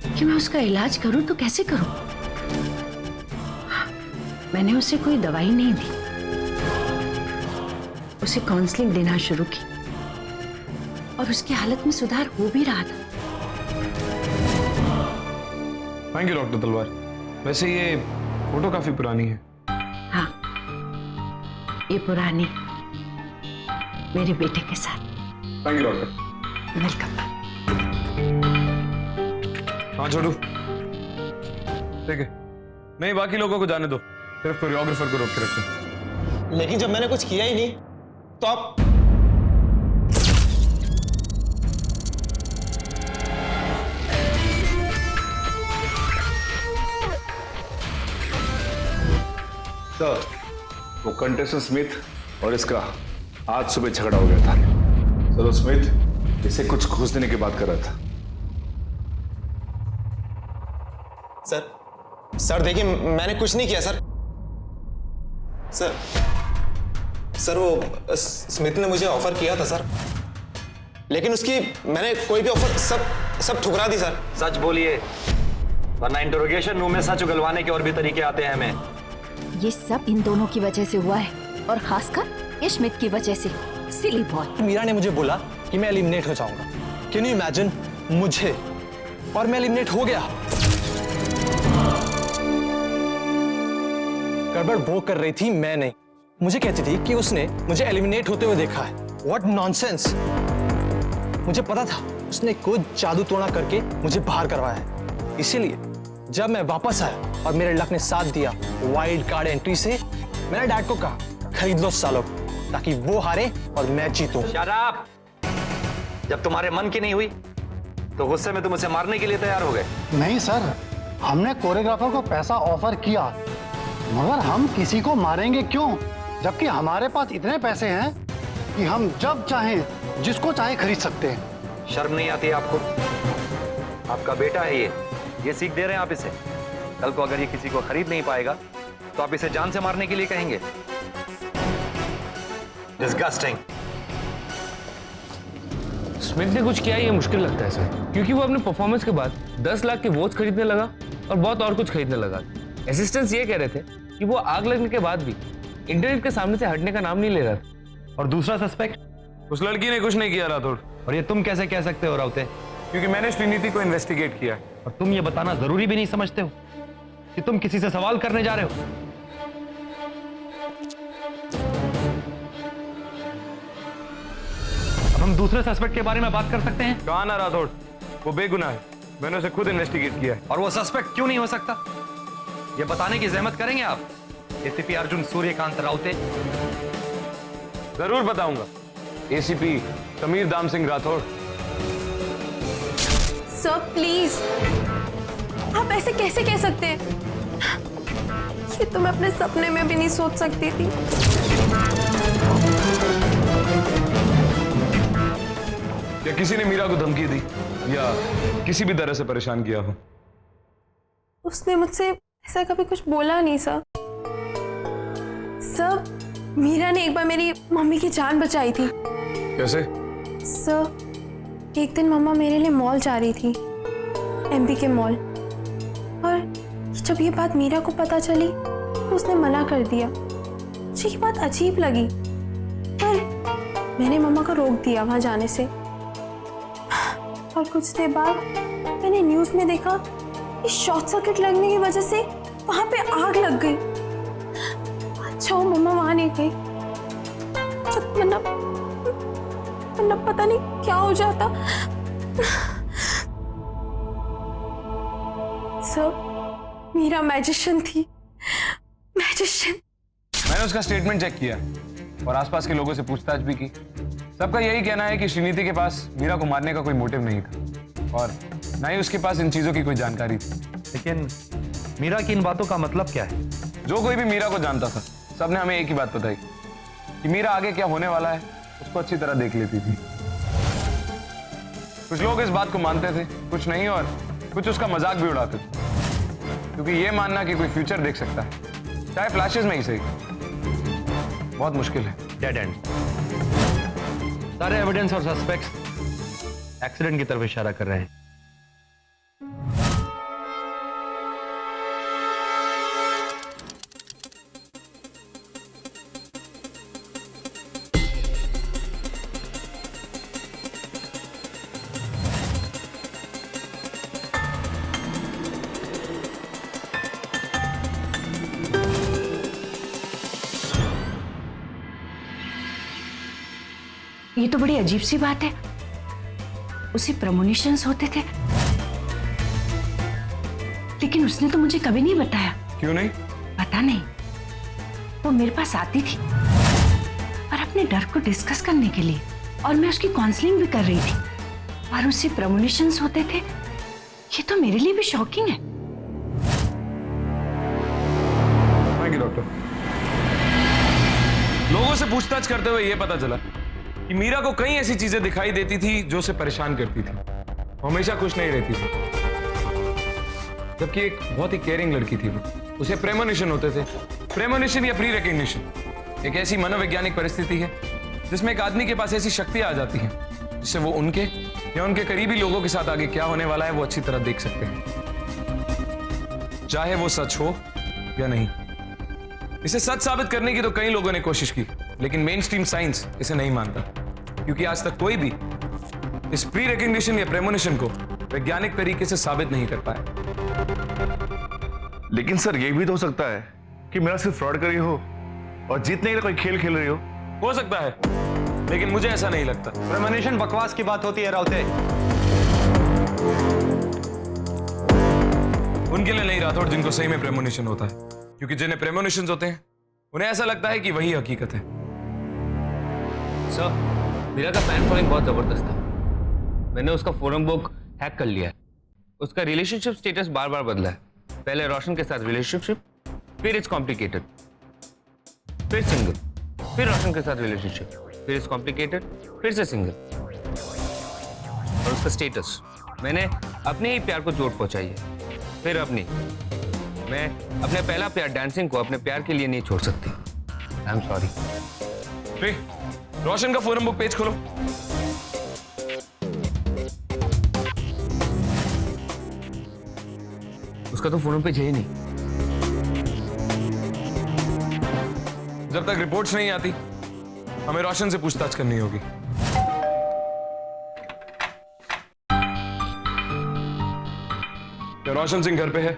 कि मैं उसका इलाज करूं तो कैसे करूं। मैंने उसे कोई दवाई नहीं दी, उसे काउंसलिंग देना शुरू की और उसकी हालत में सुधार हो भी रहा था। थैंक यू डॉक्टर तलवार। वैसे ये फोटो काफी पुरानी है। हाँ, ये पुरानी मेरे बेटे के साथ। Thank you doctor. वेलकम। हाँ छोटू, ठीक है। नहीं, बाकी लोगों को जाने दो, सिर्फ कोरियोग्राफर को रोक के रखो। लेकिन जब मैंने कुछ किया ही नहीं तो आप सर, वो कंटेस्टेंट स्मिथ और इसका आज सुबह झगड़ा हो गया था। सर, वो स्मिथ इसे कुछ घूस देने की बात कर रहा था। सर देखिए, मैंने कुछ नहीं किया सर। सर वो स्मिथ ने मुझे ऑफर किया था सर, लेकिन उसकी मैंने कोई भी ऑफर सब ठुकरा दी सर। सच बोलिए, वरना इंटरोगेशन रूम में सच उगलवाने के और भी तरीके आते हैं हमें। ये सब इन दोनों की वजह से हुआ है और खासकर ये स्मिथ की वजह से। सिली बॉय। मीरा ने मुझे बोला कि मैं एलिमिनेट हो जाऊंगा। कैन यू इमेजिन, मुझे, और मैं एलिमिनेट हो गया। गड़बड़ वो कर रही थी, मैं नहीं। मुझे कहती थी कि उसने मुझे एलिमिनेट होते हुए देखा है। What nonsense. मुझे पता था उसने कोई जादू टोना करके मुझे बाहर करवाया है। इसीलिए जब मैं वापस आया और मेरे लक ने साथ दिया वाइल्ड कार्ड एंट्री से, मैंने डैड को कहा खरीद लो सालों, ताकि वो हारे और मैं जीतूं। Shut up! जब तुम्हारे मन की नहीं हुई तो गुस्से में तुम उसे मारने के लिए तैयार हो गए। नहीं सर, हमने कोरियोग्राफर को पैसा ऑफर किया, मगर हम किसी को मारेंगे क्यों, जबकि हमारे पास इतने पैसे हैं कि हम जब चाहें जिसको चाहे खरीद सकते हैं। शर्म नहीं आती आपको? आपका बेटा है ये सीख दे रहे हैं आप इसे। कल को अगर ये किसी को खरीद नहीं पाएगा तो आप इसे जान से मारने के लिए कहेंगे। डिस्गस्टिंग। स्मिथ ने कुछ किया ये मुश्किल लगता है सर, क्योंकि वो अपने परफॉर्मेंस के बाद 10 लाख के वॉच खरीदने लगा और बहुत और कुछ खरीदने लगा। असिस्टेंट्स ये कह रहे थे कि वो आग लगने के बाद भी इंटरनेट के सामने से हटने का नाम नहीं ले रहा था। और दूसरा सस्पेक्ट? उस लड़की ने कुछ नहीं किया राठौड़। और ये तुम कैसे कह सकते हो राउते? क्योंकि मैंने श्रीनीति को इन्वेस्टिगेट किया है। और तुम ये बताना जरूरी भी नहीं समझते हो कि तुम किसी से सवाल करने जा रहे हो? अब हम दूसरे सस्पेक्ट के बारे में बात कर सकते हैं? कहा ना राठौड़, वो बेगुनाह है। मैंने उसे खुद इन्वेस्टिगेट किया है। और वो सस्पेक्ट क्यों नहीं हो सकता, ये बताने की जहमत करेंगे आप? एसीपी अर्जुन सूर्यकांत राउते। जरूर बताऊंगा। एसीपी समीर दाम सिंह राठौड़। सर प्लीज, आप ऐसे कैसे कह सकते हैं? ये तो मैं अपने सपने में भी नहीं सोच सकती थी। क्या किसी ने मीरा को धमकी दी या किसी भी तरह से परेशान किया हो? उसने मुझसे ऐसा कभी कुछ बोला नहीं सर। सर, मीरा ने एक बार मेरी मम्मी की जान बचाई थी। कैसे? सर, एक दिन मम्मा मेरे लिए मॉल जा रही थी, एमपी के मॉल, और जब ये बात मीरा को पता चली तो उसने मना कर दिया। मुझे ये बात अजीब लगी, पर मैंने मम्मा को रोक दिया वहां जाने से। और कुछ देर बाद मैंने न्यूज में देखा कि शॉर्ट सर्किट लगने की वजह से वहां पे आग लग गई। अच्छा वो मम्मा वहां नहीं गई, वरना पता नहीं क्या हो जाता। सर, मीरा मैजिशियन थी, मैजिशियन। मैंने उसका स्टेटमेंट चेक किया और आसपास के लोगों से पूछताछ भी की। सबका यही कहना है कि श्रीनीति के पास मीरा को मारने का कोई मोटिव नहीं था और ना ही उसके पास इन चीजों की कोई जानकारी थी। लेकिन मीरा की इन बातों का मतलब क्या है? जो कोई भी मीरा को जानता था, सबने हमें एक ही बात बताई कि मीरा आगे क्या होने वाला है उसको अच्छी तरह देख लेती थी। कुछ लोग इस बात को मानते थे, कुछ नहीं, और कुछ उसका मजाक भी उड़ाते थे, क्योंकि ये मानना कि कोई फ्यूचर देख सकता है, चाहे फ्लैशेस में ही सही, बहुत मुश्किल है। Dead and. सारे एविडेंस और सस्पेक्ट्स एक्सीडेंट की तरफ इशारा कर रहे हैं। ये तो बड़ी अजीब सी बात है। उसे प्रमोनिशंस होते थे, लेकिन उसने तो मुझे कभी नहीं बताया। क्यों नहीं? पता नहीं, वो मेरे पास आती थी पर अपने डर को डिस्कस करने के लिए, और मैं उसकी काउंसलिंग भी कर रही थी, और उसे प्रमोनिशंस होते थे। ये तो मेरे लिए भी शॉकिंग है। Thank you doctor. लोगों से पूछताछ करते हुए ये पता चला कि मीरा को कई ऐसी चीजें दिखाई देती थी जो उसे परेशान करती थी, हमेशा खुश नहीं रहती थी। जबकि एक बहुत ही केयरिंग लड़की थी वो। उसे प्रेमोनिशन होते थे। प्रेमोनिशन या प्री रिकग्निशन एक ऐसी मनोवैज्ञानिक परिस्थिति है जिसमें एक आदमी के पास ऐसी शक्तियां आ जाती हैं जिससे वो उनके या उनके करीबी लोगों के साथ आगे क्या होने वाला है वो अच्छी तरह देख सकते हैं, चाहे वो सच हो या नहीं। इसे सच साबित करने की तो कई लोगों ने कोशिश की, लेकिन मेन स्ट्रीम साइंस इसे नहीं मानता, क्योंकि आज तक कोई भी इस प्री रिकग्निशन या प्रेमोनिशन को वैज्ञानिक तरीके से साबित नहीं कर पाया। लेकिन सर ये भी तो हो सकता है कि मेरा सिर्फ फ्रॉड कर रही हो और जीतने का कोई खेल खेल रही हो सकता है, लेकिन मुझे ऐसा नहीं लगता। प्रेमोनिशन बकवास की बात होती है राउते। उनके लिए नहीं राठौड़ जिनको सही में प्रेमोनिशन होता है, क्योंकि जिन्हें प्रेमोनिशंस होते हैं उन्हें ऐसा लगता है कि वही हकीकत है। सर, मीरा का फैन फॉलोइंग बहुत जबरदस्त था। मैंने उसका फोरम बुक हैक कर लिया है। उसका रिलेशनशिप स्टेटस बार बार बदला है। पहले रोशन के साथ रिलेशनशिप, फिर इट्स कॉम्प्लिकेटेड, फिर सिंगल, फिर रोशन के साथ रिलेशनशिप, फिर इट्स कॉम्प्लिकेटेड, फिर से सिंगल। और उसका स्टेटस, मैंने अपने ही प्यार को चोट पहुंचाई है, फिर अपनी। मैं अपने पहला प्यार डांसिंग को अपने प्यार के लिए नहीं छोड़ सकती। I am sorry. रोशन का फोरम बुक पेज खोलो। उसका तो फोरम पेज है ही नहीं। जब तक रिपोर्ट्स नहीं आती हमें रोशन से पूछताछ करनी होगी। क्या रोशन सिंह घर पे है?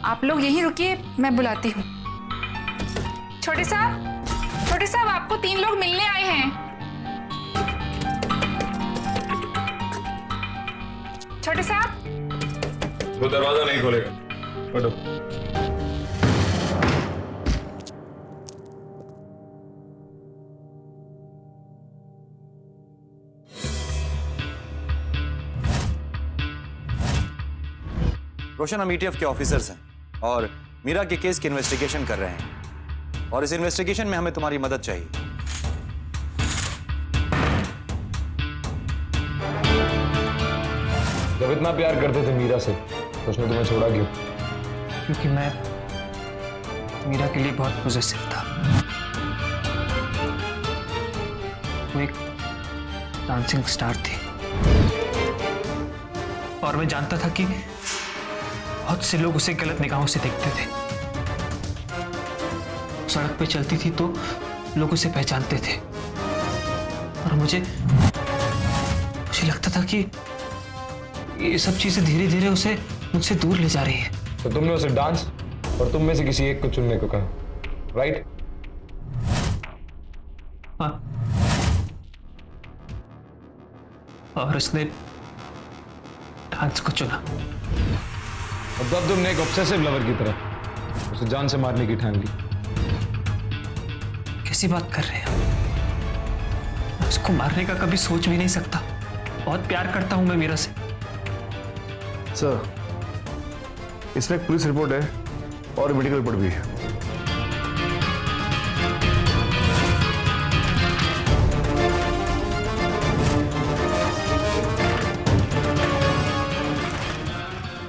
आप लोग यहीं रुकिए, मैं बुलाती हूँ। छोटे साहब, आपको 3 लोग मिलने आए हैं। छोटे साहब, वो दरवाजा नहीं खोलेगा। हटो। रोशन हम ईटीएफ के ऑफिसर्स हैं और मीरा के केस की इन्वेस्टिगेशन कर रहे हैं, और इस इन्वेस्टिगेशन में हमें तुम्हारी मदद चाहिए। जब इतना प्यार करते थे मीरा से तो उसने तुम्हें छोड़ा क्यों? क्योंकि मैं मीरा के लिए बहुत पॉजिटिव था। वो एक डांसिंग स्टार थी और मैं जानता था कि बहुत से लोग उसे गलत निगाहों से देखते थे। सड़क पे चलती थी तो लोग उसे पहचानते थे और मुझे लगता था कि ये सब चीजें धीरे धीरे उसे मुझसे दूर ले जा रही है। तो तुमने उसे डांस और तुम में से किसी एक को चुनने को कहा, राइट? हाँ, और उसने डांस को चुना। और तब तुमने एक ऑब्सेसिव लवर की तरह उसे जान से मारने की ठान ली। कैसी बात कर रहे हैं? मैं उसको मारने का कभी सोच भी नहीं सकता। बहुत प्यार करता हूं मैं मीरा से। सर, इसमें एक पुलिस रिपोर्ट है और मेडिकल रिपोर्ट भी है।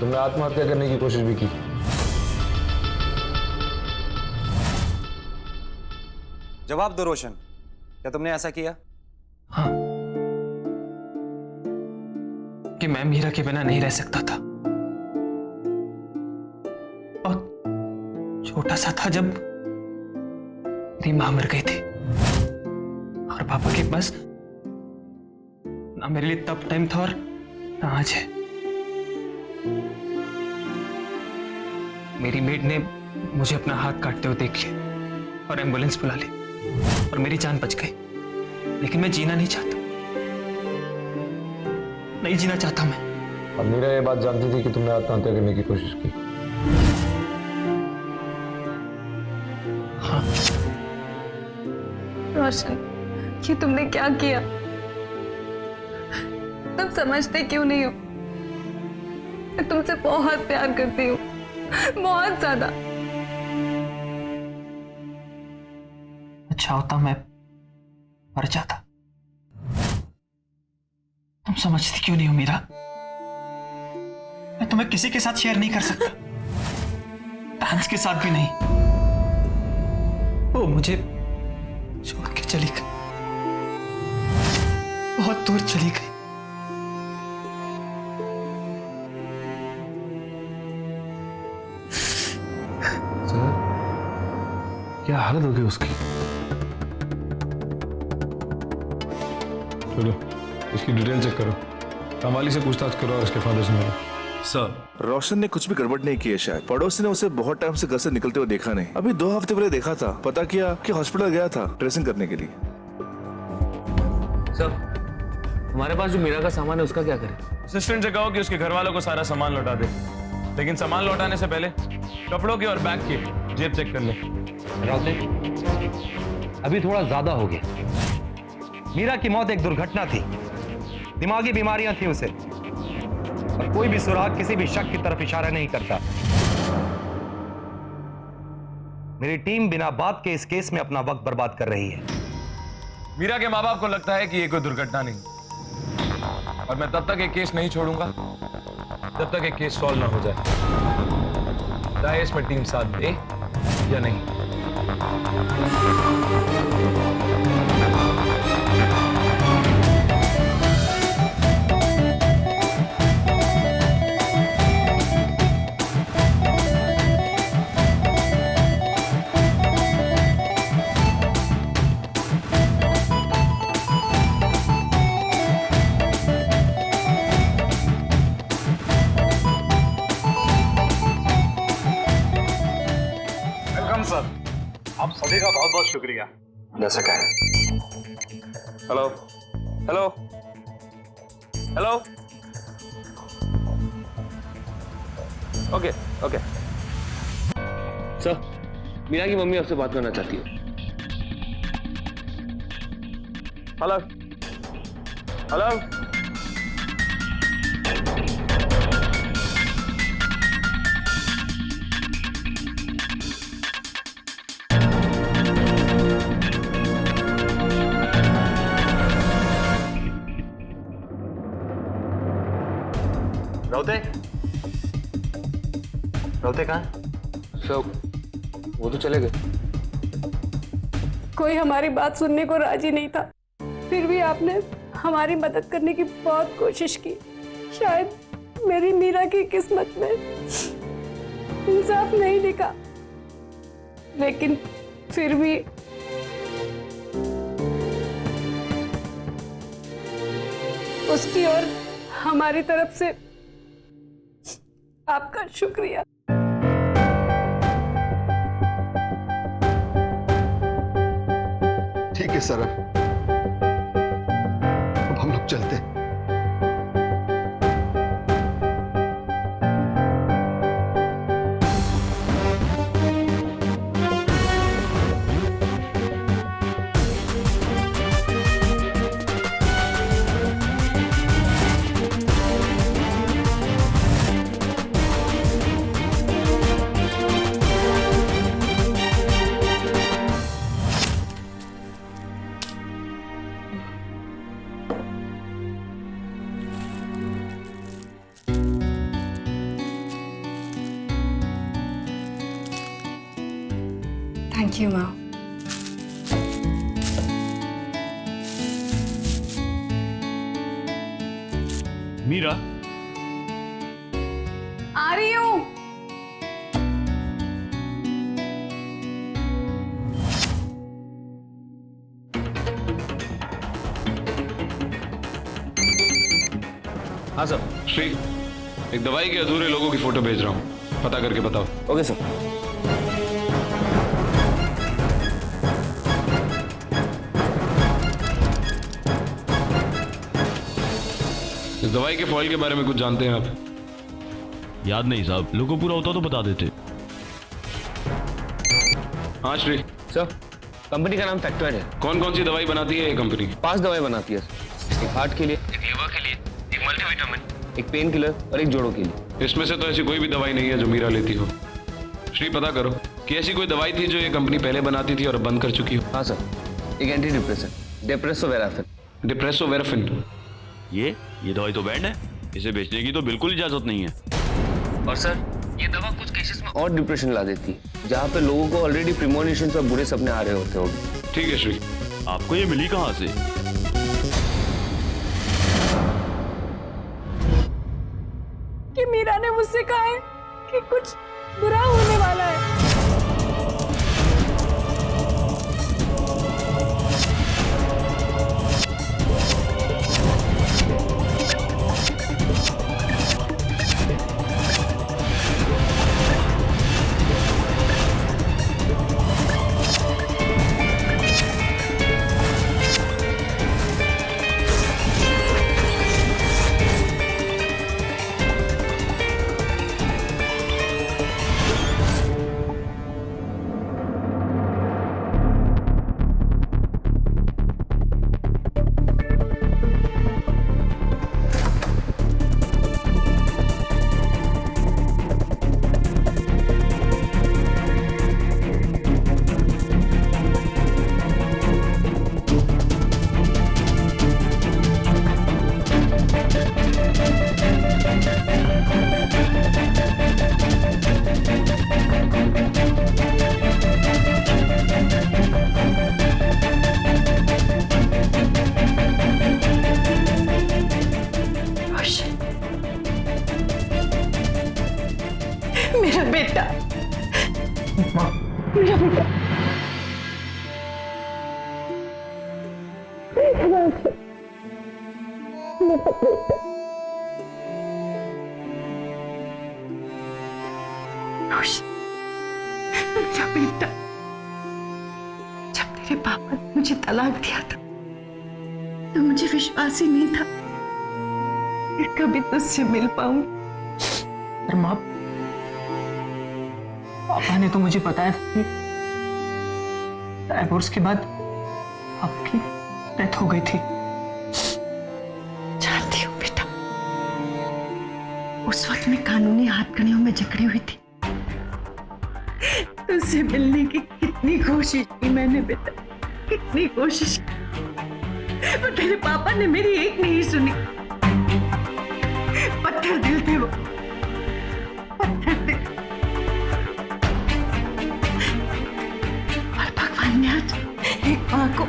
तुमने आत्महत्या करने की कोशिश भी की। जवाब दो रोशन, क्या तुमने ऐसा किया? हाँ, कि मैं मीरा के बिना नहीं रह सकता था। बहुत छोटा सा था जब मेरी मां मर गई थी और पापा के पास ना मेरे लिए तब टाइम था और ना आज है। मेरी मेड ने मुझे अपना हाथ काटते हुए देख लिया और एम्बुलेंस बुला ली और मेरी जान बच गई। लेकिन मैं जीना नहीं चाहता, नहीं जीना चाहता मैं। और मीरा ये बात जानती थी कि तुमने आत्महत्या करने की कोशिश की? हाँ। रोशन, ये तुमने क्या किया? तुम समझते क्यों नहीं हो? मैं तुमसे बहुत प्यार करती हूँ, बहुत ज्यादा। अच्छा होता मैं मर जाता। तुम समझती क्यों नहीं हो मीरा? मैं तुम्हें किसी के साथ शेयर नहीं कर सकता, डांस के साथ भी नहीं। वो मुझे छोड़ के चली गई, बहुत दूर चली गई। सर, क्या हालत हो गई उसकी? चलो इसकी डिटेल चेक करो, कामवाली से पूछताछ करो और उसके फादर से मिलो। सर, रोशन ने कुछ भी गड़बड़ नहीं की है। शायद पड़ोसी ने उसे बहुत टाइम से घर से निकलते हुए देखा नहीं। अभी 2 हफ्ते पहले देखा था। पता किया कि हॉस्पिटल गया था ड्रेसिंग करने के लिए। सर, हमारे पास जो मीरा का सामान है उसका क्या करें? असिस्टेंट से कहो कि उसके घर वालों को सारा सामान लौटा दे, लेकिन सामान लौटाने से पहले कपड़ों की और बैग की जेब चेक कर ले। अभी थोड़ा ज्यादा हो गया। मीरा की मौत एक दुर्घटना थी, दिमागी बीमारियां थी उसे, और कोई भी सुराग किसी भी शक की तरफ इशारा नहीं करता। मेरी टीम बिना बात के इस केस में अपना वक्त बर्बाद कर रही है। मीरा के माँ बाप को लगता है कि ये कोई दुर्घटना नहीं, और मैं तब तक ये केस नहीं छोड़ूंगा जब तक ये केस सॉल्व ना हो जाए, चाहे इसमें टीम साथ दे या नहीं। सर, आप सभी का बहुत बहुत शुक्रिया। जैसा कहें। Hello hello hello, okay okay. Sir, Meera की मम्मी आपसे बात करना चाहती है। हेलो हेलो, रौते कहाँ है? सर, वो तो चले गए। कोई हमारी बात सुनने को राजी नहीं था, फिर भी आपने हमारी मदद करने की बहुत कोशिश की। शायद मेरी मीरा की किस्मत में इंसाफ नहीं दिखा, लेकिन फिर भी उसकी और हमारी तरफ से आपका शुक्रिया। ठीक है सर, अब हम लोग चलते हैं। थैंक यू माँ। मीरा, आ रही हूँ। हाँ सर। श्री, एक दवाई के अधूरे लोगों की फोटो भेज रहा हूँ, पता करके बताओ। Okay sir. इस दवाई के फॉइल के बारे में कुछ जानते हैं आप? याद नहीं साहब, लोगों को पूरा होता तो बता देते। हाँ श्री। सर, कंपनी का नाम फैक्टर्ड है। कौन कौन सी दवाई बनाती है ये कंपनी? 5 दवाई बनाती है सर। एक हार्ट के लिए, एक लिवर के लिए, एक मल्टीविटामिन, एक पेन किलर और एक जोड़ों के लिए। इसमें से तो ऐसी कोई भी दवाई नहीं है जो मीरा लेती हो। श्री, पता करो कि ऐसी कोई दवाई थी जो ये कंपनी पहले बनाती थी और अब बंद कर चुकी हो। हाँ सर, एक एंटी डिप्रेशन, डेप्रेसोवेराफिन। डेप्रेसोवेराफिन? ये दवाई तो बैंड है, इसे बेचने की तो बिल्कुल इजाजत नहीं है। और सर, ये दवा कुछ केसेस में और डिप्रेशन ला देती है, जहाँ पे लोगों को ऑलरेडी प्रीमोनिशन और बुरे सपने आ रहे होते होंगे। ठीक है श्री। आपको ये मिली कहाँ से? कि मीरा ने मुझसे कहा है कि कुछ बुरा होने वाला है। मेरा बेटा, मेरा बेटा, मेरा बेटा, जब तेरे पापा ने मुझे तलाक दिया था तो मुझे विश्वास ही नहीं था कि कभी तुझसे मिल पाऊंगी। पर माँ, पापा ने तो मुझे बताया था कि डाइवोर्स के बाद आपकी डेथ हो गई थी। जानती हूँ बेटा, उस वक्त मैं कानूनी हाथ कड़ियों में जकड़ी हुई थी। तुझसे मिलने की कितनी कोशिश की मैंने बेटा, कितनी कोशिश की, पर तेरे पापा ने मेरी एक नहीं सुनी। पत्थर दिल थे वो, पत्थर दिल। और भगवान ने आज एक माँ को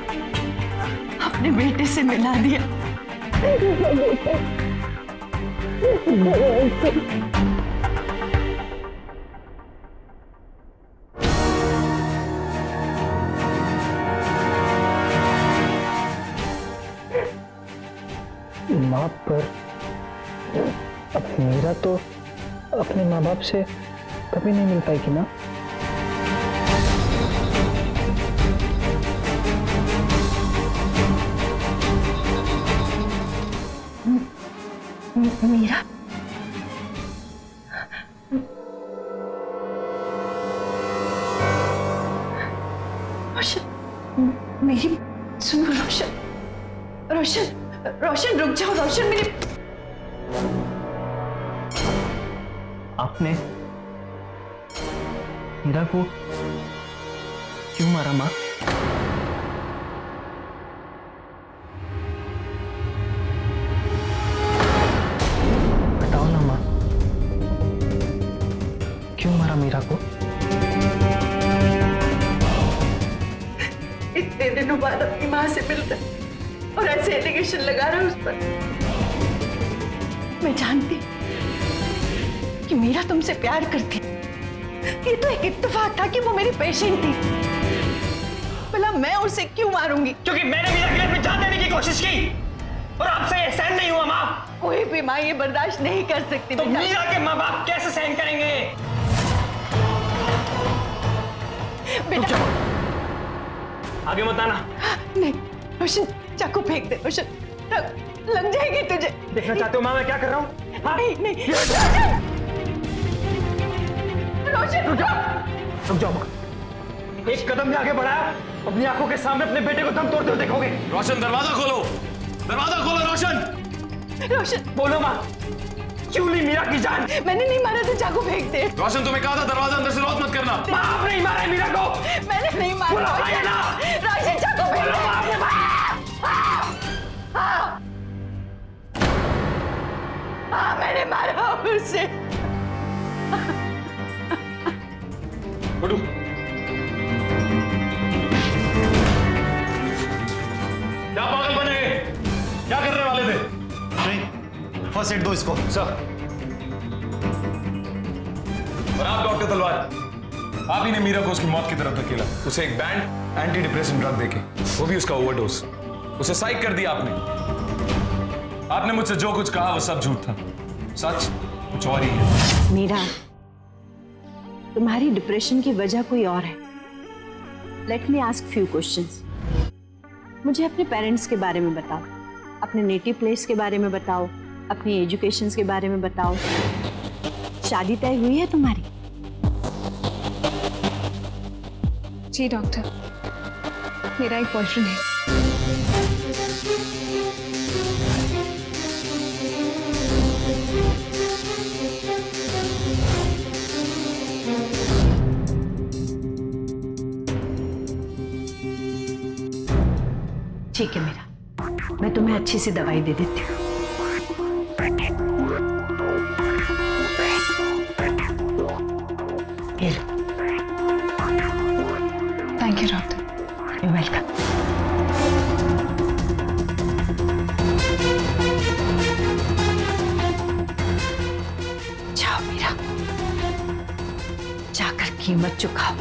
अपने बेटे से मिला दिया। पर अब मीरा तो अपने माँ बाप से कभी नहीं मिल पाएगी ना? मीरा, रोशन, मेरी सुनो रोशन, रोशन, रोशन रुक जाओ रोशन, मेरी आपने मीरा को क्यों मारा माँ? बताओ ना माँ, क्यों मारा मीरा को? इतने दिनों बाद अपनी माँ से मिलता और ऐसे एलिगेशन लगा रहा है उस पर। मैं जानती कि मीरा तुमसे प्यार करती, ये तो एक इत्तेफाक था कि वो मेरी पेशेंट थी। भला मैं उसे क्यों मारूंगी? क्योंकि मैंने मीरा की लाइफ में जान देने की कोशिश की और आपसे ये सहन नहीं हुआ माँ। कोई भी माँ ये बर्दाश्त नहीं कर सकती। तो मीरा के माँ बाप कैसे सहन करेंगे? बेटा आगे मत आना। नहीं रोशन, चाकू फेंक दे रोशन, लग जाएगी तुझे। देखना चाहते हो माँ मैं क्या कर रहा हूँ? नहीं नहीं रोशन, रुक जाओ माँ। एक कदम भी आगे बढ़ाया, अपनी आंखों के सामने अपने बेटे को दम तोड़ते हुए देखोगे। रोशन दरवाजा खोलो, दरवाजा खोलो रोशन। रोशन बोलो माँ, क्यों ली मीरा की जान? मैंने नहीं मारा, तो चाकू फेंक दे। रोशन तुम्हें कहा था दरवाजा अंदर से लॉक मत करना। माँ आपने नहीं मारा है मीरा को। मैंने नहीं मारा। बोलो भाई ना। रोशन चाकू फेंक दे। आपने हाँ मैंने मारा उसे। गुड्डू क्या पागल बने, क्या करने वाले थे? नहीं, फर्स्ट एड दो इसको। सर। और आप डॉक्टर तलवार, आप ही ने मीरा को उसकी मौत की तरफ धकेला, उसे एक बैंड एंटी डिप्रेशन ड्रग देके, वो भी उसका ओवरडोज, उसे साइक कर दिया आपने। आपने मुझसे जो कुछ कहा वो सब झूठ था, सच कुछ और ही है। मीरा, तुम्हारी डिप्रेशन की वजह कोई और है। Let me ask few questions. मुझे अपने पेरेंट्स के बारे में बताओ, अपने नेटिव प्लेस के बारे में बताओ, अपनी एजुकेशन के बारे में बताओ। शादी तय हुई है तुम्हारी? जी डॉक्टर, मेरा एक बॉयफ्रेंड है। ठीक है मीरा, मैं तुम्हें अच्छी सी दवाई दे देती हूँ। Thank you doctor. You welcome. जाओ मीरा, जाकर कीमत चुकाओ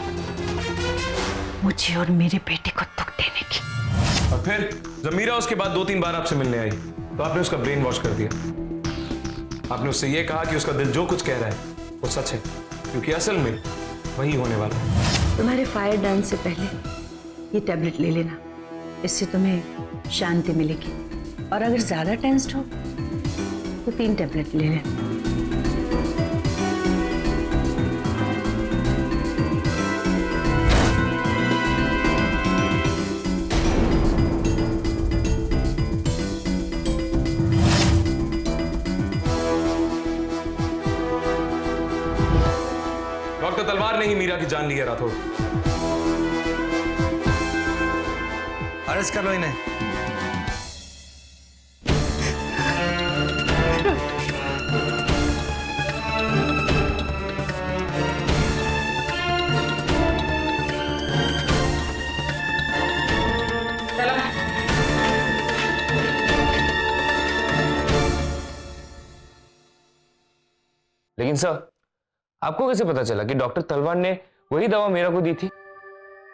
मुझे और मेरे बेटे को दुख देने की। और फिर जब मीरा उसके बाद 2-3 बार आपसे मिलने आई तो आपने उसका ब्रेन वॉश कर दिया। आपने उससे यह कहा कि उसका दिल जो कुछ कह रहा है वो सच है, क्योंकि असल में वही होने वाला है। तुम्हारे फायर डांस से पहले ये टैबलेट ले लेना, इससे तुम्हें शांति मिलेगी। और अगर ज्यादा टेंस्ड हो तो 3 टैबलेट ले लेना। डॉक्टर तलवार ने ही मीरा की जान ली है राठौड़। अरेस्ट कर लो इन्हें। लेकिन सर, आपको कैसे पता चला कि डॉक्टर तलवार ने वही दवा मीरा को दी थी?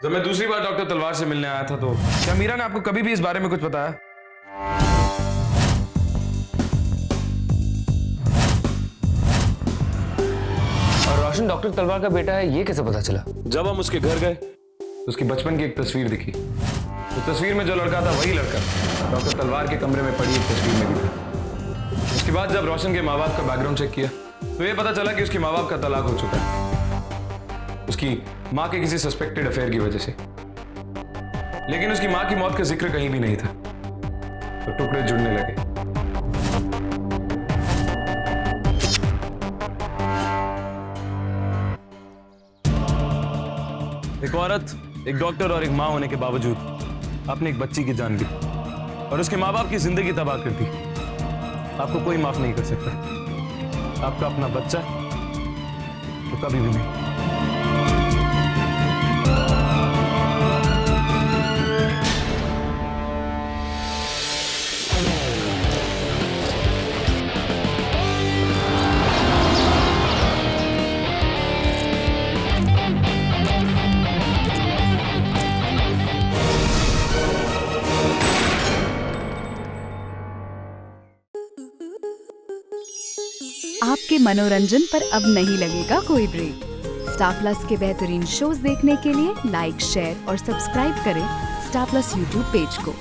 जब मैं दूसरी बार डॉक्टर तलवार से मिलने आया था तो क्या मीरा ने आपको कभी भी इस बारे में कुछ बताया? रोशन डॉक्टर तलवार का बेटा है, ये कैसे पता चला? जब हम उसके घर गए तो उसकी बचपन की एक तस्वीर दिखी। उस तस्वीर में जो लड़का था वही लड़का डॉक्टर तलवार के कमरे में पड़ी एक तस्वीर में भी था। उसके बाद जब रोशन के माँ बाप का बैकग्राउंड चेक किया तो ये पता चला कि उसके माँ बाप का तलाक हो चुका है, उसकी माँ के किसी सस्पेक्टेड अफेयर की वजह से। लेकिन उसकी माँ की मौत का जिक्र कहीं भी नहीं था। तो टुकड़े जुड़ने लगे। एक औरत, एक डॉक्टर और एक मां होने के बावजूद आपने एक बच्ची की जान ली और उसके माँ बाप की जिंदगी तबाह कर दी। आपको कोई माफ नहीं कर सकता। आपका अपना बच्चा तो कभी भी नहीं। आपके मनोरंजन पर अब नहीं लगेगा कोई ब्रेक। स्टार प्लस के बेहतरीन शोज देखने के लिए लाइक, शेयर और सब्सक्राइब करें स्टार प्लस यूट्यूब पेज को।